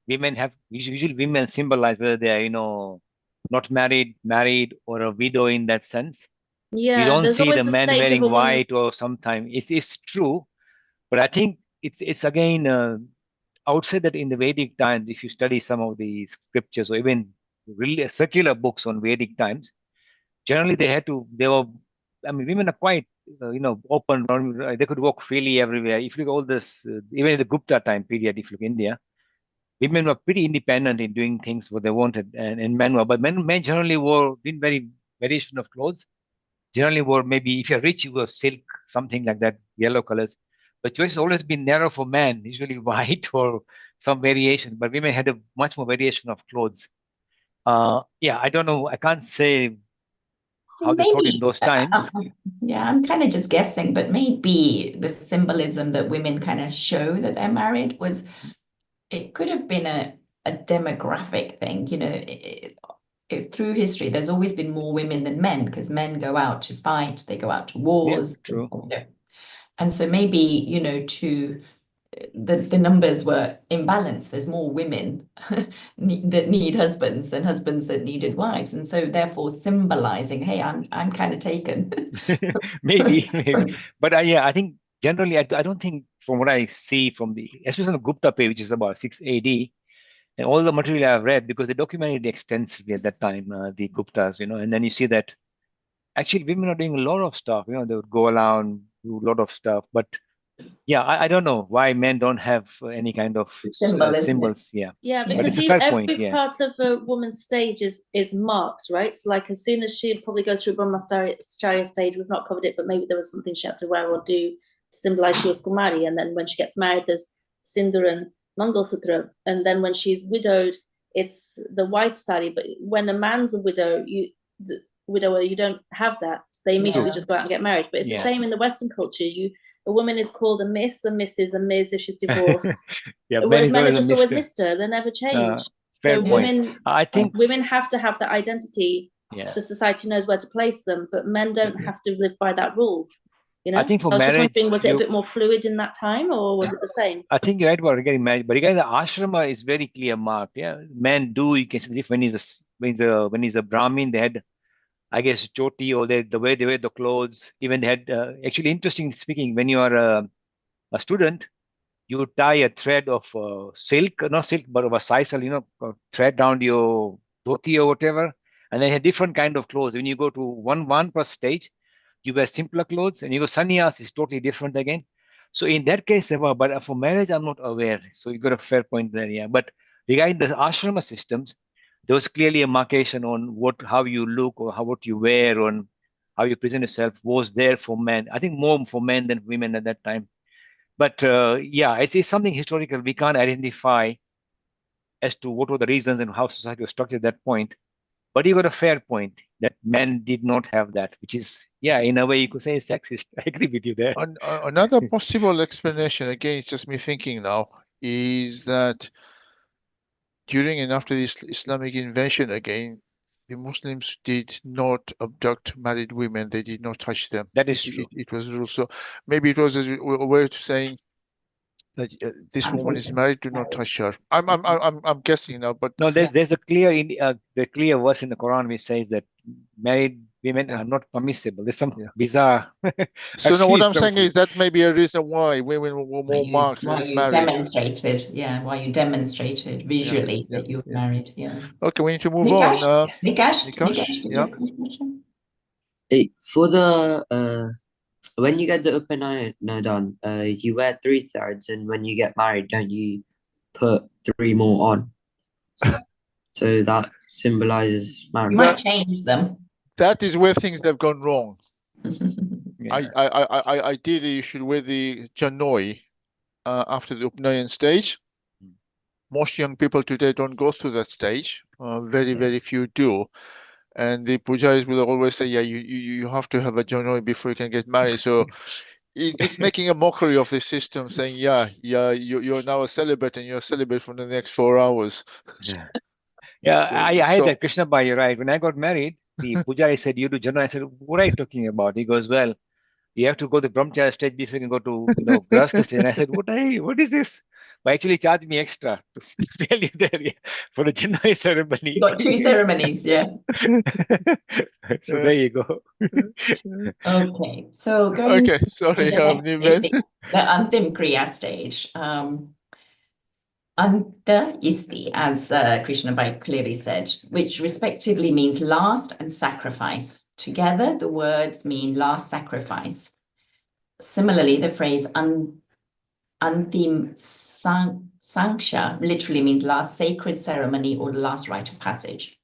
Women have usually women symbolize whether they are, you know, not married, married, or a widow in that sense. Yeah, You don't there's see the always a man stage of wearing a woman. white, or sometimes it's true, but I think it's again, I would say that in the Vedic times, if you study some of the scriptures or even really secular books on Vedic times, generally they were, I mean, women are quite, you know, open. They could walk freely everywhere. If you look at all this, even in the Gupta time period, if you look India, women were pretty independent in doing things what they wanted, and men were. But men generally wore didn't very variation of clothes. Generally wore, maybe if you're rich, you wear silk, something like that, yellow colors. But choice has always been narrow for men, usually white or some variation. But women had a much more variation of clothes. Yeah, I don't know. I can't say how they thought in Maybe, those times. yeah, I'm kind of just guessing, but maybe the symbolism that women kind of show that they're married was, it could have been a demographic thing. You know, if through history, there's always been more women than men, because men go out to fight, they go out to wars. Yeah, true. You know. And so maybe, you know, the numbers were imbalanced. There's more women that need husbands than husbands that needed wives, and so therefore symbolizing, hey, I'm kind of taken. maybe. But yeah, I think generally, I don't think, from what I see from especially on the Gupta period, which is about 6 AD, And all the material I've read, because they documented it extensively at that time, the Guptas, and then you see that actually women are doing a lot of stuff. They would go around, do a lot of stuff. But yeah, I don't know why men don't have any kind of symbols. Yeah. Yeah, But because it's a fair every point. Yeah. part of a woman's stage is marked, right? So like as soon as she probably goes through Brahmacharya stage, we've not covered it, but maybe there was something she had to wear or do to symbolize she was Kumari. And then when she gets married, there's Sindur and Mangalsutra. And then when she's widowed, it's the white sari. But when a man's a widower, you don't have that. They immediately just go out and get married. But it's the same in the Western culture. A woman is called a miss, a Mrs., a Ms. if she's divorced. Yeah, Whereas men are just always Mr. They never change. Fair So point. I think women have to have that identity, so society knows where to place them. But men don't have to live by that rule. I think for so I was marriage, just wondering, was it a bit more fluid in that time, or was it the same? I think you're right about getting married, but again, the ashrama is very clear marked. Yeah, men do. You can see when he's a Brahmin, they had, I guess, choti, or the way they wear the clothes. Even they had actually, interesting speaking, when you are a student, you tie a thread of silk, not silk, but of a sisal, thread around your dhoti or whatever, and they had different kind of clothes. When you go to one per stage, you wear simpler clothes, and you go sannyas is totally different again. So in that case, there were, but for marriage, I'm not aware. So you got a fair point there, yeah. But regarding the ashrama systems, there was clearly a markation on how you look or what you wear, on how you present yourself was there for men. I think more for men than women at that time. But yeah, it's something historical. We can't identify as to what were the reasons and how society was structured at that point. But you got a fair point that men did not have that, which is, yeah, in a way you could say sexist. I agree with you there. Another possible explanation, again, it's just me thinking now, is that during and after the Islamic invasion again, the Muslims did not abduct married women. They did not touch them. That is true. It was rule. So maybe it was a way of saying that this woman is married, do not touch her. I'm guessing now, but no, there's a clear verse in the Quran which says that married women are not permissible. There's some bizarre. So now what I'm saying is that may be a reason why women were more marked as married. Why you demonstrated visually that you were married. Yeah. Okay, we need to move on. Nikesh, did you have a question? For the when you get the upanayana done, you wear 3 threads, and when you get married, don't you put 3 more on? So that symbolizes marriage. You might change them. That is where things have gone wrong. Ideally, you should wear the janoi after the upanayana stage. Most young people today don't go through that stage. Very few do. And the pujaris will always say, yeah, you have to have a janoi before you can get married. So it's making a mockery of the system, saying, you're now a celibate, and you're a celibate for the next 4 hours. I had that, Krishna Bhai, you're right. When I got married, the pujari said, you do janoi. I said, what are you talking about? He goes, well, you have to go to the brahmacharya stage before you can go to grahastha stage. And I said, what is this? But actually charged me extra to tell you there for the janoi ceremony. You got 2 ceremonies, yeah. So there you go. Okay, so going to the Antim Kriya stage. Antyeshti, as Krishna Bhai clearly said, which respectively means last and sacrifice. Together, the words mean last sacrifice. Similarly, the phrase Antim Sanksha literally means last sacred ceremony or the last rite of passage.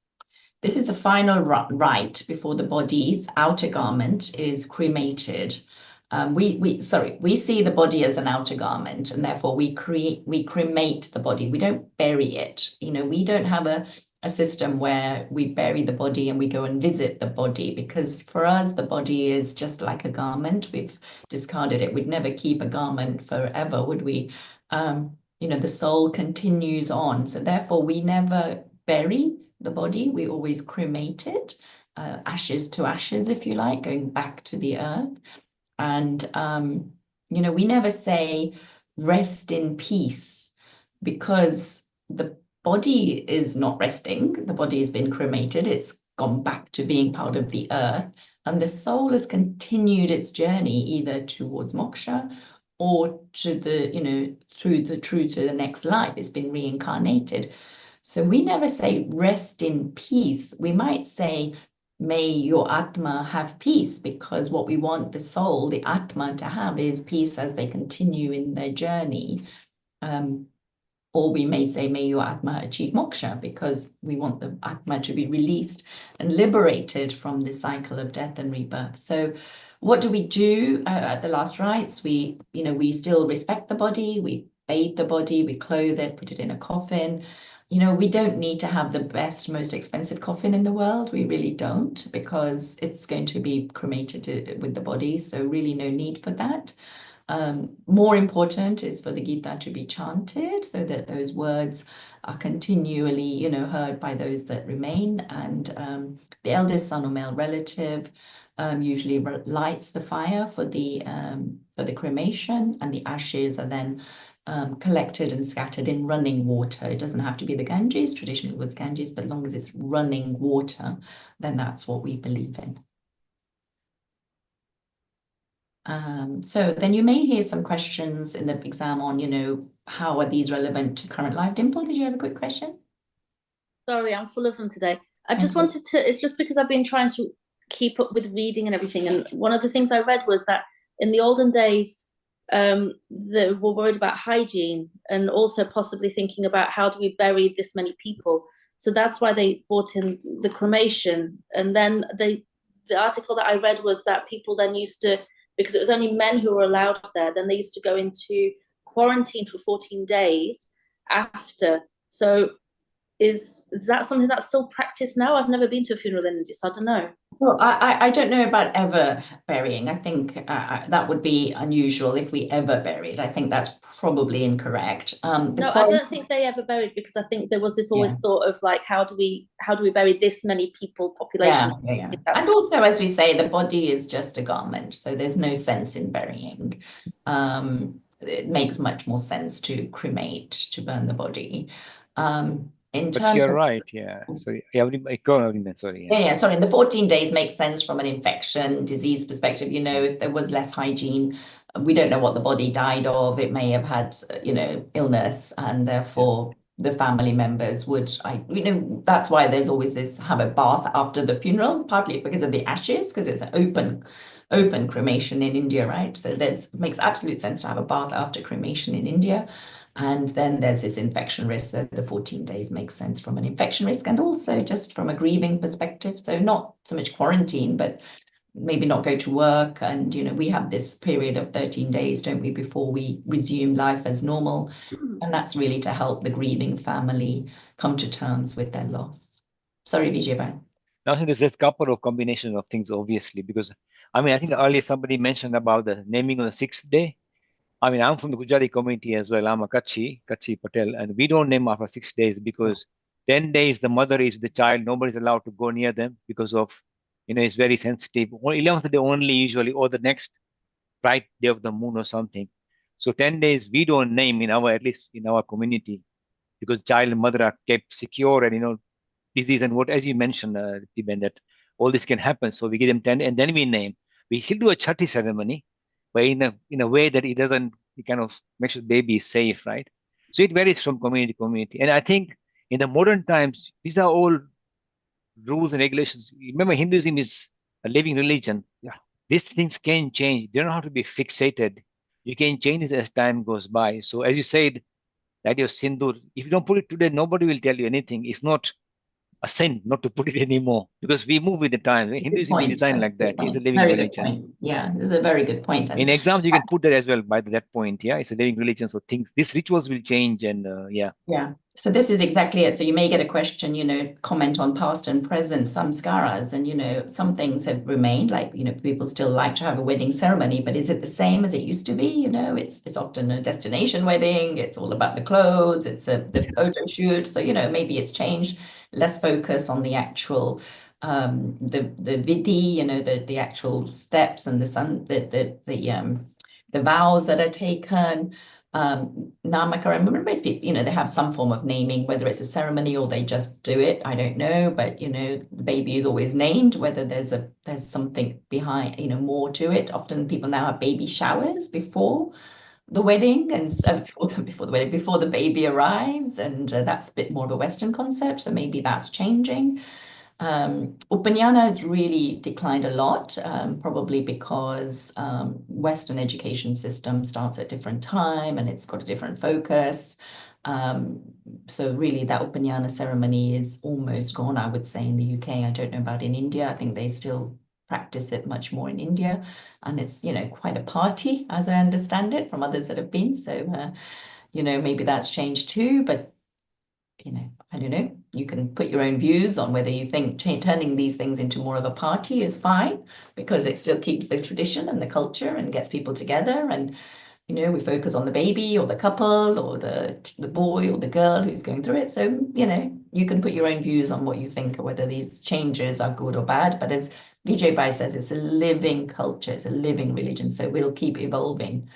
This is the final rite before the body's outer garment is cremated. We see the body as an outer garment, and therefore we cremate the body. We don't bury it. We don't have a system where we bury the body and we go and visit the body, because for us the body is just like a garment. We've discarded it. We'd never keep a garment forever, would we? The soul continues on, so therefore we never bury the body. We always cremate it, ashes to ashes, if you like, going back to the earth. And we never say rest in peace, because the body is not resting. The body has been cremated. It's gone back to being part of the earth, and the soul has continued its journey either towards moksha or to through to the next life. It's been reincarnated. So we never say rest in peace. We might say, may your atma have peace, because what we want the soul, the atma, to have is peace as they continue in their journey. Or we may say, may your atma achieve moksha, because we want the atma to be released and liberated from the cycle of death and rebirth. So what do we do at the last rites? We still respect the body, we bathe the body, we clothe it, put it in a coffin. We don't need to have the best, most expensive coffin in the world. We really don't, because it's going to be cremated with the body. So really no need for that. More important is for the Gita to be chanted, so that those words are continually, heard by those that remain. And the eldest son or male relative usually lights the fire for the cremation, and the ashes are then collected and scattered in running water. It doesn't have to be the Ganges. Traditionally it was Ganges, but as long as it's running water, then that's what we believe in. So then you may hear some questions in the exam on, how are these relevant to current life? Dimple, did you have a quick question? Sorry, I'm full of them today. I just wanted to, it's just because I've been trying to keep up with reading and everything. And one of the things I read was that in the olden days, they were worried about hygiene, and also possibly thinking about how do we bury this many people. So that's why they brought in the cremation. And then the article that I read was that people then used to, because it was only men who were allowed there, then they used to go into quarantine for 14 days after. So is that something that's still practiced now? I've never been to a funeral in India, so I don't know. Well, I don't know about ever burying. I think that would be unusual if we ever buried. I think that's probably incorrect. No, I don't think they ever buried, because I think there was this always thought of like, how do we bury this many people, population? Yeah. And also, as we say, the body is just a garment, so there's no sense in burying. It makes much more sense to cremate, to burn the body. But you're right, yeah. Sorry, sorry. Yeah, sorry. And the 14 days makes sense from an infection, disease perspective. If there was less hygiene, we don't know what the body died of. It may have had, illness, and therefore the family members would, that's why there's always this, have a bath after the funeral, partly because of the ashes, because it's an open cremation in India, right? So makes absolute sense to have a bath after cremation in India. And then there's this infection risk, so the 14 days makes sense from an infection risk, and also just from a grieving perspective. So not so much quarantine, but maybe not go to work. And, we have this period of 13 days, don't we, before we resume life as normal. And that's really to help the grieving family come to terms with their loss. Sorry, Vijay. Now, there's a couple of combinations of things, obviously, because, I think earlier somebody mentioned about the naming on the 6th day. I'm from the Gujarati community as well. I'm a Kachi Patel, and we don't name after 6 days, because 10 days the mother is with the child. Nobody's allowed to go near them because of, it's very sensitive. 11th day only usually, or the next bright day of the moon or something. So 10 days we don't name at least in our community, because child and mother are kept secure, and disease and what, as you mentioned, Tiben, that all this can happen. So we give them 10, and then we name. We still do a chatti ceremony, but in a way that it kind of makes sure the baby is safe, right? So it varies from community to community. And I think in the modern times, these are all rules and regulations. Remember, Hinduism is a living religion. Yeah. These things can change. They don't have to be fixated. You can change it as time goes by. So as you said, the idea of sindoor, if you don't put it today, nobody will tell you anything. It's not a sin not to put it anymore, because we move with the times. Hinduism is designed like that. It's a living religion. Yeah, it's a very good point. In exams, you can put that as well by that point. Yeah, it's a living religion, so these rituals will change, and yeah. So this is exactly it. So you may get a question, comment on past and present samskaras, and some things have remained, like people still like to have a wedding ceremony, but is it the same as it used to be? It's often a destination wedding. It's all about the clothes. It's the photo shoot. So maybe it's changed. Less focus on the actual the vidhi, the actual steps and the vows that are taken. Namakarana, most people, they have some form of naming, whether it's a ceremony or they just do it, I don't know, but the baby is always named, whether there's something behind, more to it. Often people now have baby showers before the wedding and before the baby arrives, and that's a bit more of a Western concept, so maybe that's changing. Upanayana has really declined a lot, probably because Western education system starts at a different time and it's got a different focus. So really that Upanayana ceremony is almost gone, I would say, in the UK. I don't know about in India. I think they still practice it much more in India, and it's, you know, quite a party, as I understand it from others that have been. So, you know, maybe that's changed too, but you know, I don't know. You can put your own views on whether you think turning these things into more of a party is fine, because it still keeps the tradition and the culture and gets people together. And, you know, we focus on the baby or the couple or the boy or the girl who's going through it. So, you know, you can put your own views on what you think, or whether these changes are good or bad. But as Vijay Bhai says, it's a living culture, it's a living religion. So we'll keep evolving.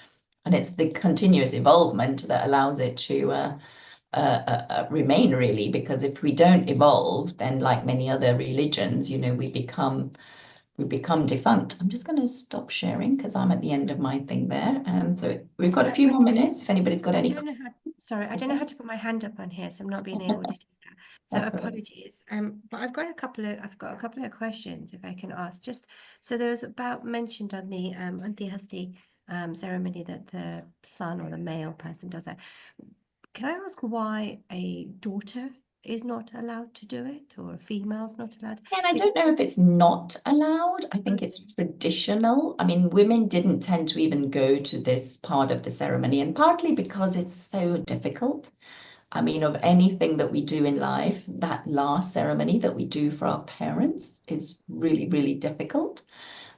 And it's the continuous evolvement that allows it to remain, really, because if we don't evolve, then like many other religions, you know, we become defunct. I'm just going to stop sharing because I'm at the end of my thing there. So we've got a few more minutes if anybody's got any. I don't know how to put my hand up on here, so I'm not being able to do that. So That's all right. apologies. But I've got a couple of questions, if I can ask. Just so there was about mentioned on the antyeshti ceremony that the son or the male person does that. Can I ask why a daughter is not allowed to do it, or a female's not allowed? And I don't know if it's not allowed. I think it's traditional. I mean, women didn't tend to even go to this part of the ceremony, and partly because it's so difficult. I mean, of anything that we do in life, that last ceremony that we do for our parents is really, really difficult.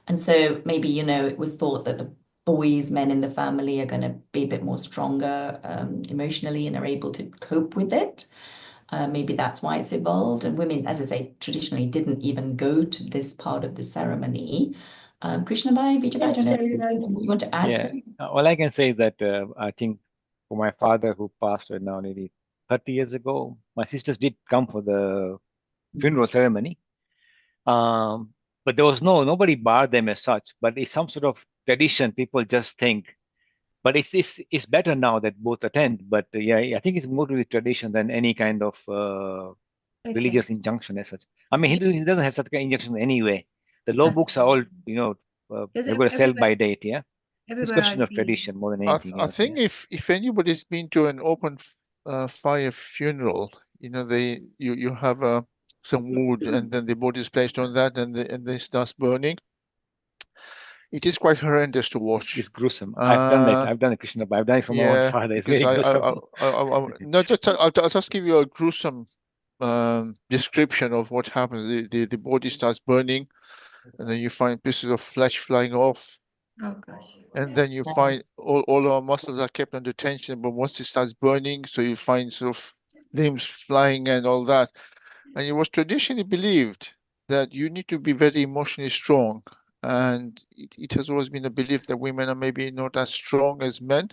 And so maybe, you know, it was thought that the boys, men in the family are going to be a bit more stronger emotionally and are able to cope with it. Maybe that's why it's evolved. And women, as I say, traditionally didn't even go to this part of the ceremony. Krishna Bhai, Vijay Bhai, I don't know if you want to add. Yeah, all I can say is that I think for my father, who passed away now nearly 30 years ago, my sisters did come for the funeral ceremony. But there was nobody barred them as such, but it's some sort of tradition. People just think, but it's better now that both attend. But yeah, I think it's more to the tradition than any kind of religious injunction as such. I mean, Hinduism doesn't have such kind of injunction anyway. The law books are all, you know, they've got a sell by date. Yeah, it's a question of tradition more than anything I else. think if anybody's been to an open fire funeral, you know, you have some wood and then the body is placed on that and they start burning. It is quite horrendous to watch. It's gruesome. I've done it. I've done it, Krishna, but I've done it for my own father. It's very gruesome. I'll just give you a gruesome description of what happens. The body starts burning, and then you find pieces of flesh flying off. Oh gosh. And then you find all our muscles are kept under tension, but once it starts burning, so you find sort of limbs flying and all that. And it was traditionally believed that you need to be very emotionally strong. And it has always been a belief that women are maybe not as strong as men.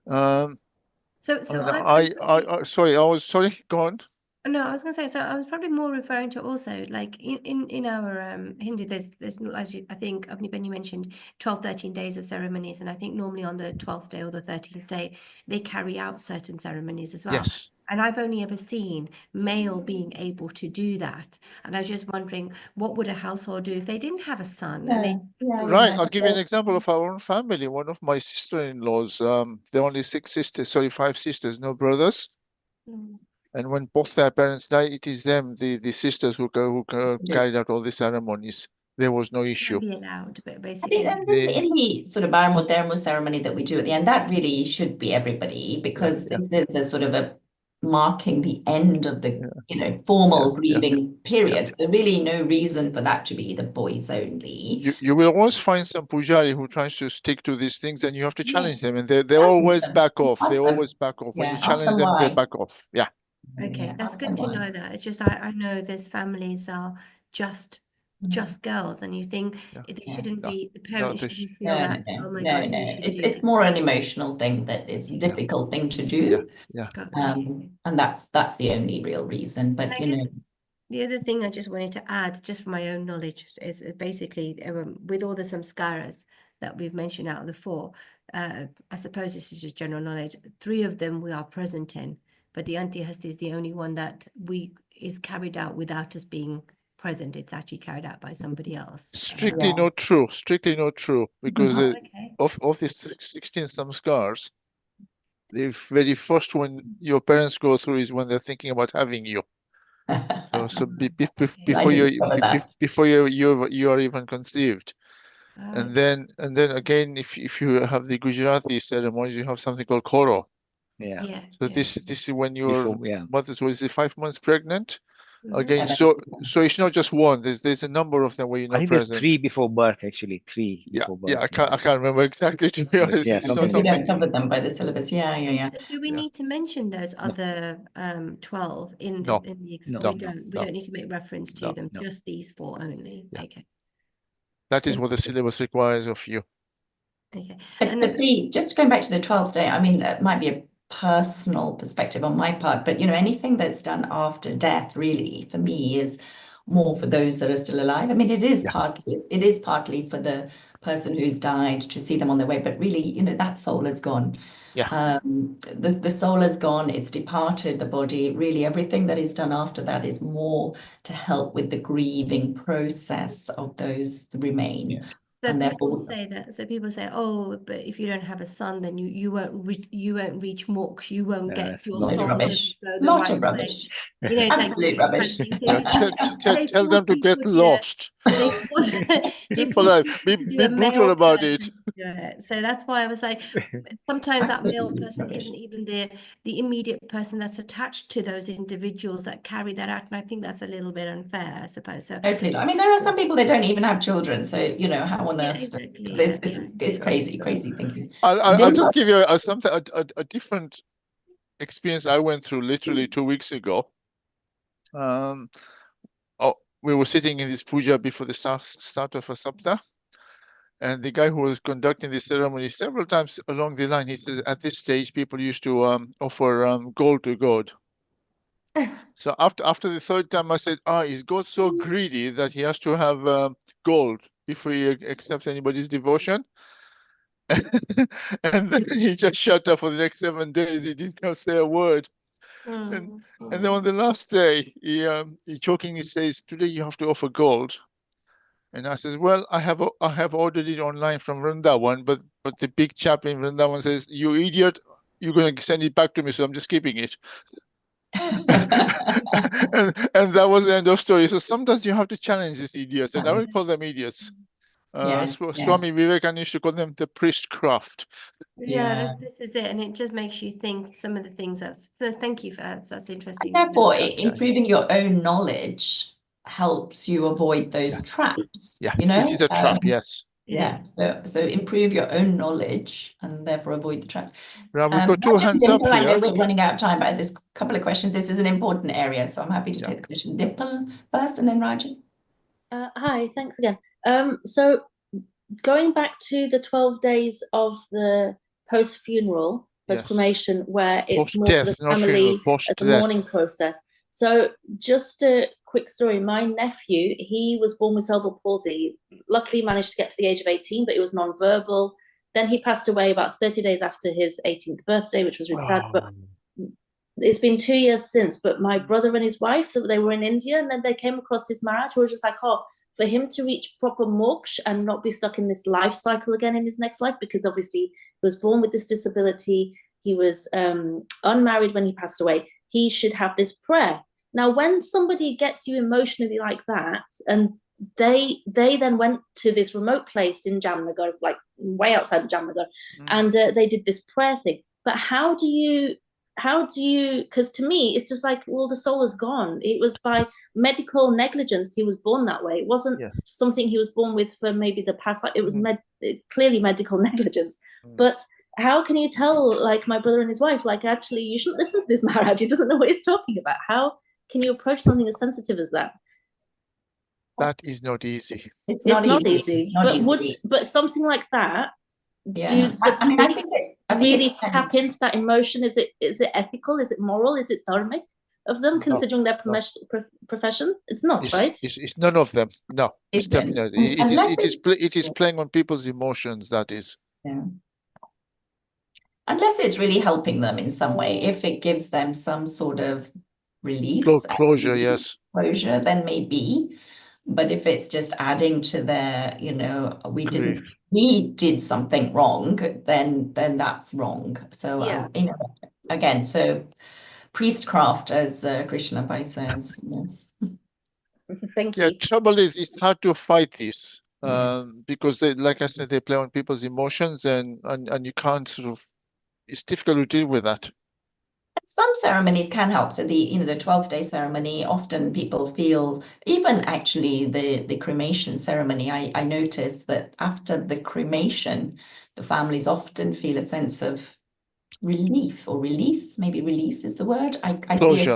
Sorry, go on. No, I was going to say, so I was probably more referring to also like in our Hindu, there's not, as I think when you mentioned 12, 13 days of ceremonies, and I think normally on the 12th day or the 13th day, they carry out certain ceremonies as well. Yes. And I've only ever seen male being able to do that. And I was just wondering, what would a household do if they didn't have a son? Right, I'll give you an example of our own family. One of my sister-in-laws, there are only 5 sisters, no brothers. And when both their parents died, it is them, the sisters, who carried out all the ceremonies. There was no issue. Be allowed, but basically, I think in the sort of Baramo Dharma ceremony that we do at the end, that really should be everybody, because there's the sort of a marking the end of the formal grieving period. So really no reason for that to be the boys only. You will always find some pujari who tries to stick to these things, and you have to challenge them, and they always back off. They always back off. When you challenge them, they back off. Yeah. Okay, that's good to know that. It's just I know there's families are just girls, and you think they shouldn't be, the parents shouldn't feel that, oh my God, you should do it's more an emotional thing, that it's a difficult thing to do. And that's the only real reason. But the other thing I just wanted to add, just for my own knowledge, is basically with all the samskaras that we've mentioned out of the 4, I suppose this is just general knowledge, 3 of them we are present in, but the antyeshti is the only one that is carried out without us being present. It's actually carried out by somebody else. Strictly not true. Strictly not true. Because okay. of these 16 samskaras, the very first one your parents go through is when they're thinking about having you. So before you are even conceived. And then again, if you have the Gujarati ceremonies, you have something called koro. Yeah. So this is when your Before, mother was 5 months pregnant. Again, so it's not just one. There's a number of them where you're I not think present. there's 3 before birth, actually. 3 before birth. Yeah, I can't remember exactly, to be honest. Yeah, It's not We something. don't cover them by the syllabus. Yeah. Do we need to mention those other 12 in No. the No. we don't need to make reference to them, just these 4 only. Yeah. Okay. That is what the syllabus requires of you. Okay. But just going back to the 12th day, I mean, that might be a personal perspective on my part, but anything that's done after death really for me is more for those that are still alive. I mean, it is partly for the person who's died to see them on their way, but really, that soul is gone. Yeah. The soul is gone, it's departed the body. Really, everything that is done after that is more to help with the grieving process of those that remain. Yeah. So and people therefore, say that. So people say, "Oh, but if you don't have a son, then you won't reach moksha. You won't get your lot of soul rubbish. doesn't go the Lot right of way." rubbish. It's like Absolute that kind rubbish. of thing. So they Tell force them to people get lost. They force Simple people as to do be a brutal male about person it. to do it. So that's why I was like, sometimes that male person isn't even the immediate person that's attached to those individuals that carry that out, and I think that's a little bit unfair, I suppose. So Totally. I mean, there are some people that don't even have children, so how on earth? Exactly. It's crazy thinking. I'll just give you a different experience I went through literally 2 weeks ago. We were sitting in this puja before the start of a saptah, and the guy who was conducting the ceremony, several times along the line, he says, at this stage, people used to offer gold to God. So after the 3rd time, I said, is God so greedy that he has to have gold before he accepts anybody's devotion? And then he just shut up for the next 7 days. He didn't say a word. And then on the last day, he jokingly says, "Today you have to offer gold." And I says, "Well, I have ordered it online from Vrindavan, but the big chap in Vrindavan says, 'You idiot, you're going to send it back to me, so I'm just keeping it.'" and that was the end of story. So sometimes you have to challenge these idiots, and I will call them idiots. Swami Vivekananda used to call them the priestcraft. This is it, and it just makes you think some of the things. So thank you for that. That's interesting. And therefore, improving your own knowledge helps you avoid those traps. Yeah, it is a trap. Yes. Yeah. So improve your own knowledge and therefore avoid the traps. We've got 2 hands up Dimple, I know here. we're running out of time, but there's a couple of questions. This is an important area, so I'm happy to take the question. Dimple first, and then Rajan. Hi, thanks again. So going back to the 12 days of the post-funeral, post-cremation, where it's more for the family as a mourning process. So just a quick story. My nephew, he was born with cerebral palsy. Luckily managed to get to the age of 18, but he was non-verbal. Then he passed away about 30 days after his 18th birthday, which was really sad. But it's been 2 years since. But my brother and his wife, they were in India, and then they came across this Maharaj who was just like, for him to reach proper moksha and not be stuck in this life cycle again in his next life, because obviously he was born with this disability, he was unmarried when he passed away, he should have this prayer. Now, when somebody gets you emotionally like that, and they then went to this remote place in Jamnagar, like way outside of Jamnagar, and they did this prayer thing. But how do you, because to me, it's just like, well, the soul is gone. It was by medical negligence he was born that way. It wasn't something he was born with for maybe the past life. It was clearly medical negligence. But how can you tell, like my brother and his wife, like, actually, you shouldn't listen to this Maharaj, he doesn't know what he's talking about? How can you approach something as sensitive as that? That is not easy. It's not easy. But something like that, do the priests really tap into that emotion? Is it ethical? Is it moral? Is it dharmic of them, considering their profession? It's not, right? It's none of them. No, it's definitely. It is playing on people's emotions. That is. Yeah. unless it's really helping them in some way. If it gives them some sort of release, Closure, yes. closure, then maybe. But if it's just adding to their, you know, we did something wrong, then that's wrong. So Yeah. you know, again, so priestcraft, as Krishna Pai says. You know. Thank Yeah, you. trouble is it's hard to fight this Yeah. because they, like I said, they play on people's emotions and you can't sort of, it's difficult to deal with that. Some ceremonies can help. So the 12th day ceremony, often people feel, even actually the cremation ceremony, I noticed that after the cremation, the families often feel a sense of relief or release. Maybe release is the word. I see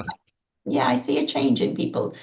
I see a change in people.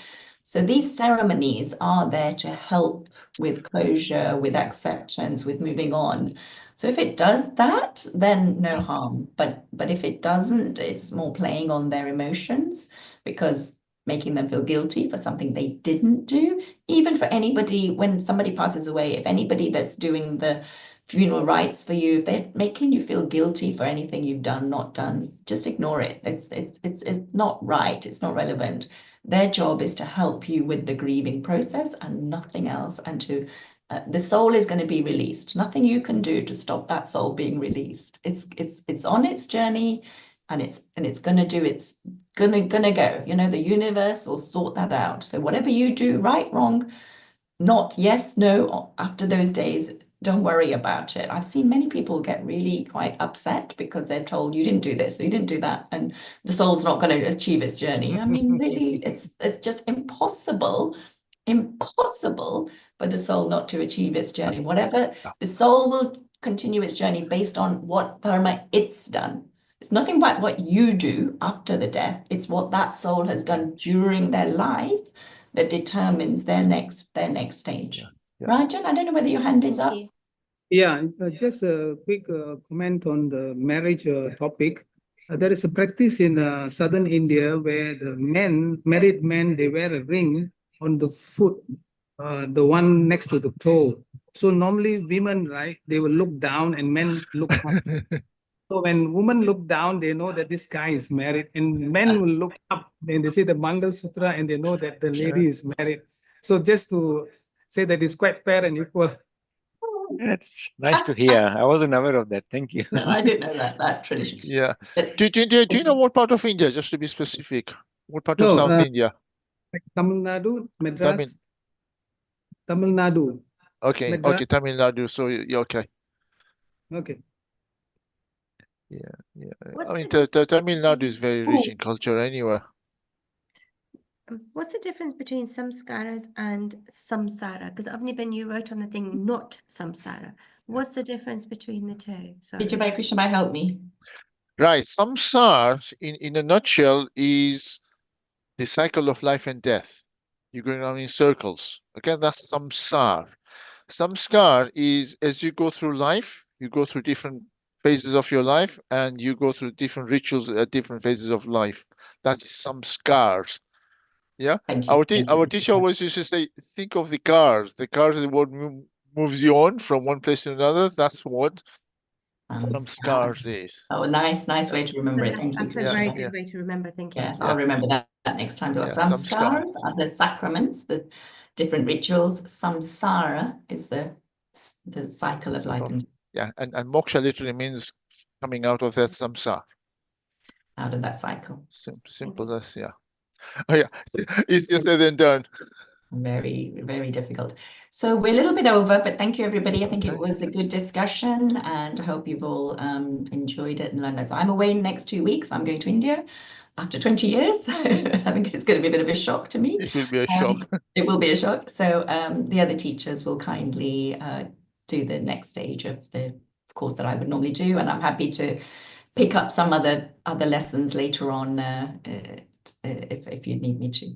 So these ceremonies are there to help with closure, with acceptance, with moving on. So if it does that, then no harm. But if it doesn't, it's more playing on their emotions, because making them feel guilty for something they didn't do. Even for anybody, when somebody passes away, if anybody that's doing the funeral rites for you, if they're making you feel guilty for anything you've done, not done, just ignore it. It's not right. It's not relevant. Their job is to help you with the grieving process and nothing else, and to the soul is going to be released. Nothing you can do to stop that soul being released. It's on its journey, and it's going to do, it's gonna go. You know, the universe will sort that out. So whatever you do, right, wrong, not yes, no, after those days, don't worry about it. I've seen many people get really quite upset because they're told you didn't do this, you didn't do that, and the soul's not going to achieve its journey. I mean, really, it's just impossible for the soul not to achieve its journey. Whatever, the soul will continue its journey based on what dharma it's done. It's nothing about what you do after the death. It's what that soul has done during their life that determines their next stage. Rajan, I don't know whether your hand is up. Yeah, just a quick comment on the marriage topic. There is a practice in southern India where the married men, they wear a ring on the foot, the one next to the toe. So normally women, right, they will look down and men look up. So when women look down, they know that this guy is married, and men will look up and they see the Mangal Sutra and they know that the lady is married. So just to say that it's quite fair and equal. That's nice to hear. I wasn't aware of that. Thank you. No, I didn't know that tradition. Yeah. Do you know what part of India, just to be specific? What part of South India? Like Tamil Nadu, Madras. Tamil Nadu. Okay, Madras. okay, Tamil Nadu. So you're okay. Okay. Yeah. I mean, Tamil Nadu is very rich in culture anyway. What's the difference between samskaras and samsara? Because Avniben, you wrote on the thing, not samsara. What's the difference between the two? Sorry. Krishna, help me. Right. Samsara, in a nutshell, is the cycle of life and death. You're going around in circles. Okay, that's samsara. Samskar is, as you go through life, you go through different phases of your life, and you go through different rituals at different phases of life. That is samskars. Yeah. Our teacher always used to say, think of the cars. The cars is what moves you on from one place to another. That's what samskars is. Oh, nice way to remember it. Thank you. That's a very good way to remember. Thank you. Yes, I'll remember that next time. Samskaras are the sacraments, the different rituals. Samsara is the cycle of life. Yeah, and moksha literally means coming out of that samsara. Out of that cycle. Simple as, yeah. Oh yeah, easier said than done. Very, very difficult. So we're a little bit over, but thank you, everybody. I think it was a good discussion, and I hope you've all enjoyed it and learned this. I'm away next 2 weeks. I'm going to India after 20 years. I think it's going to be a bit of a shock to me. It will be a shock. It will be a shock. So the other teachers will kindly do the next stage of the course that I would normally do, and I'm happy to pick up some other lessons later on if you need me to.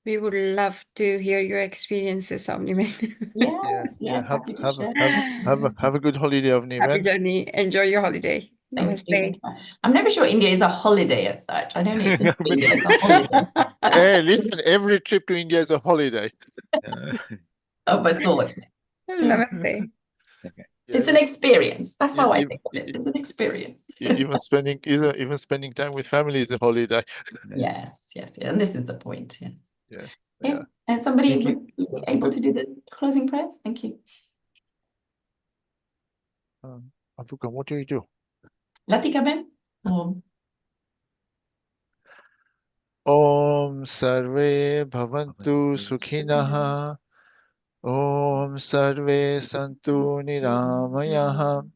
We would love to hear your experiences, Avniben. Yes, happy to share. Have a good holiday, Avniben. Happy journey. Enjoy your holiday. Namaste. I'm never sure India is a holiday as such. I don't think India is a holiday. Hey, listen, every trip to India is a holiday. Of a sort. Namaste. Okay. Yeah, It's an experience. That's how I even- think of it. It's an experience. even spending time with family is a holiday. Yes, yes, yeah. And this is the point. Yes. Yeah. Okay. Yeah. And somebody Thank you. would be able to do the closing prayers. Thank you. Abuka, what do you do? Latika Ben? Or Om Sarve Bhavantu Sukhinah. Om Sarve Santu Niramayah.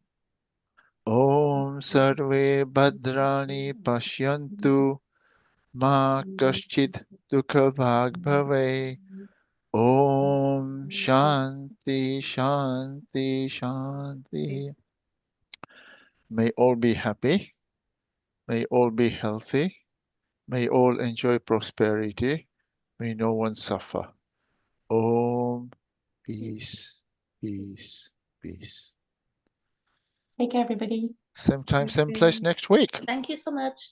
Om Sarve Bhadrani Pashyantu. Ma Kaschid Dukha Bhag Bhave. Om Shanti Shanti Shanti. May all be happy. May all be healthy. May all enjoy prosperity. May no one suffer. Om. Peace. Peace. Peace. take care, everybody. Same time, same place next week. Thank you so much.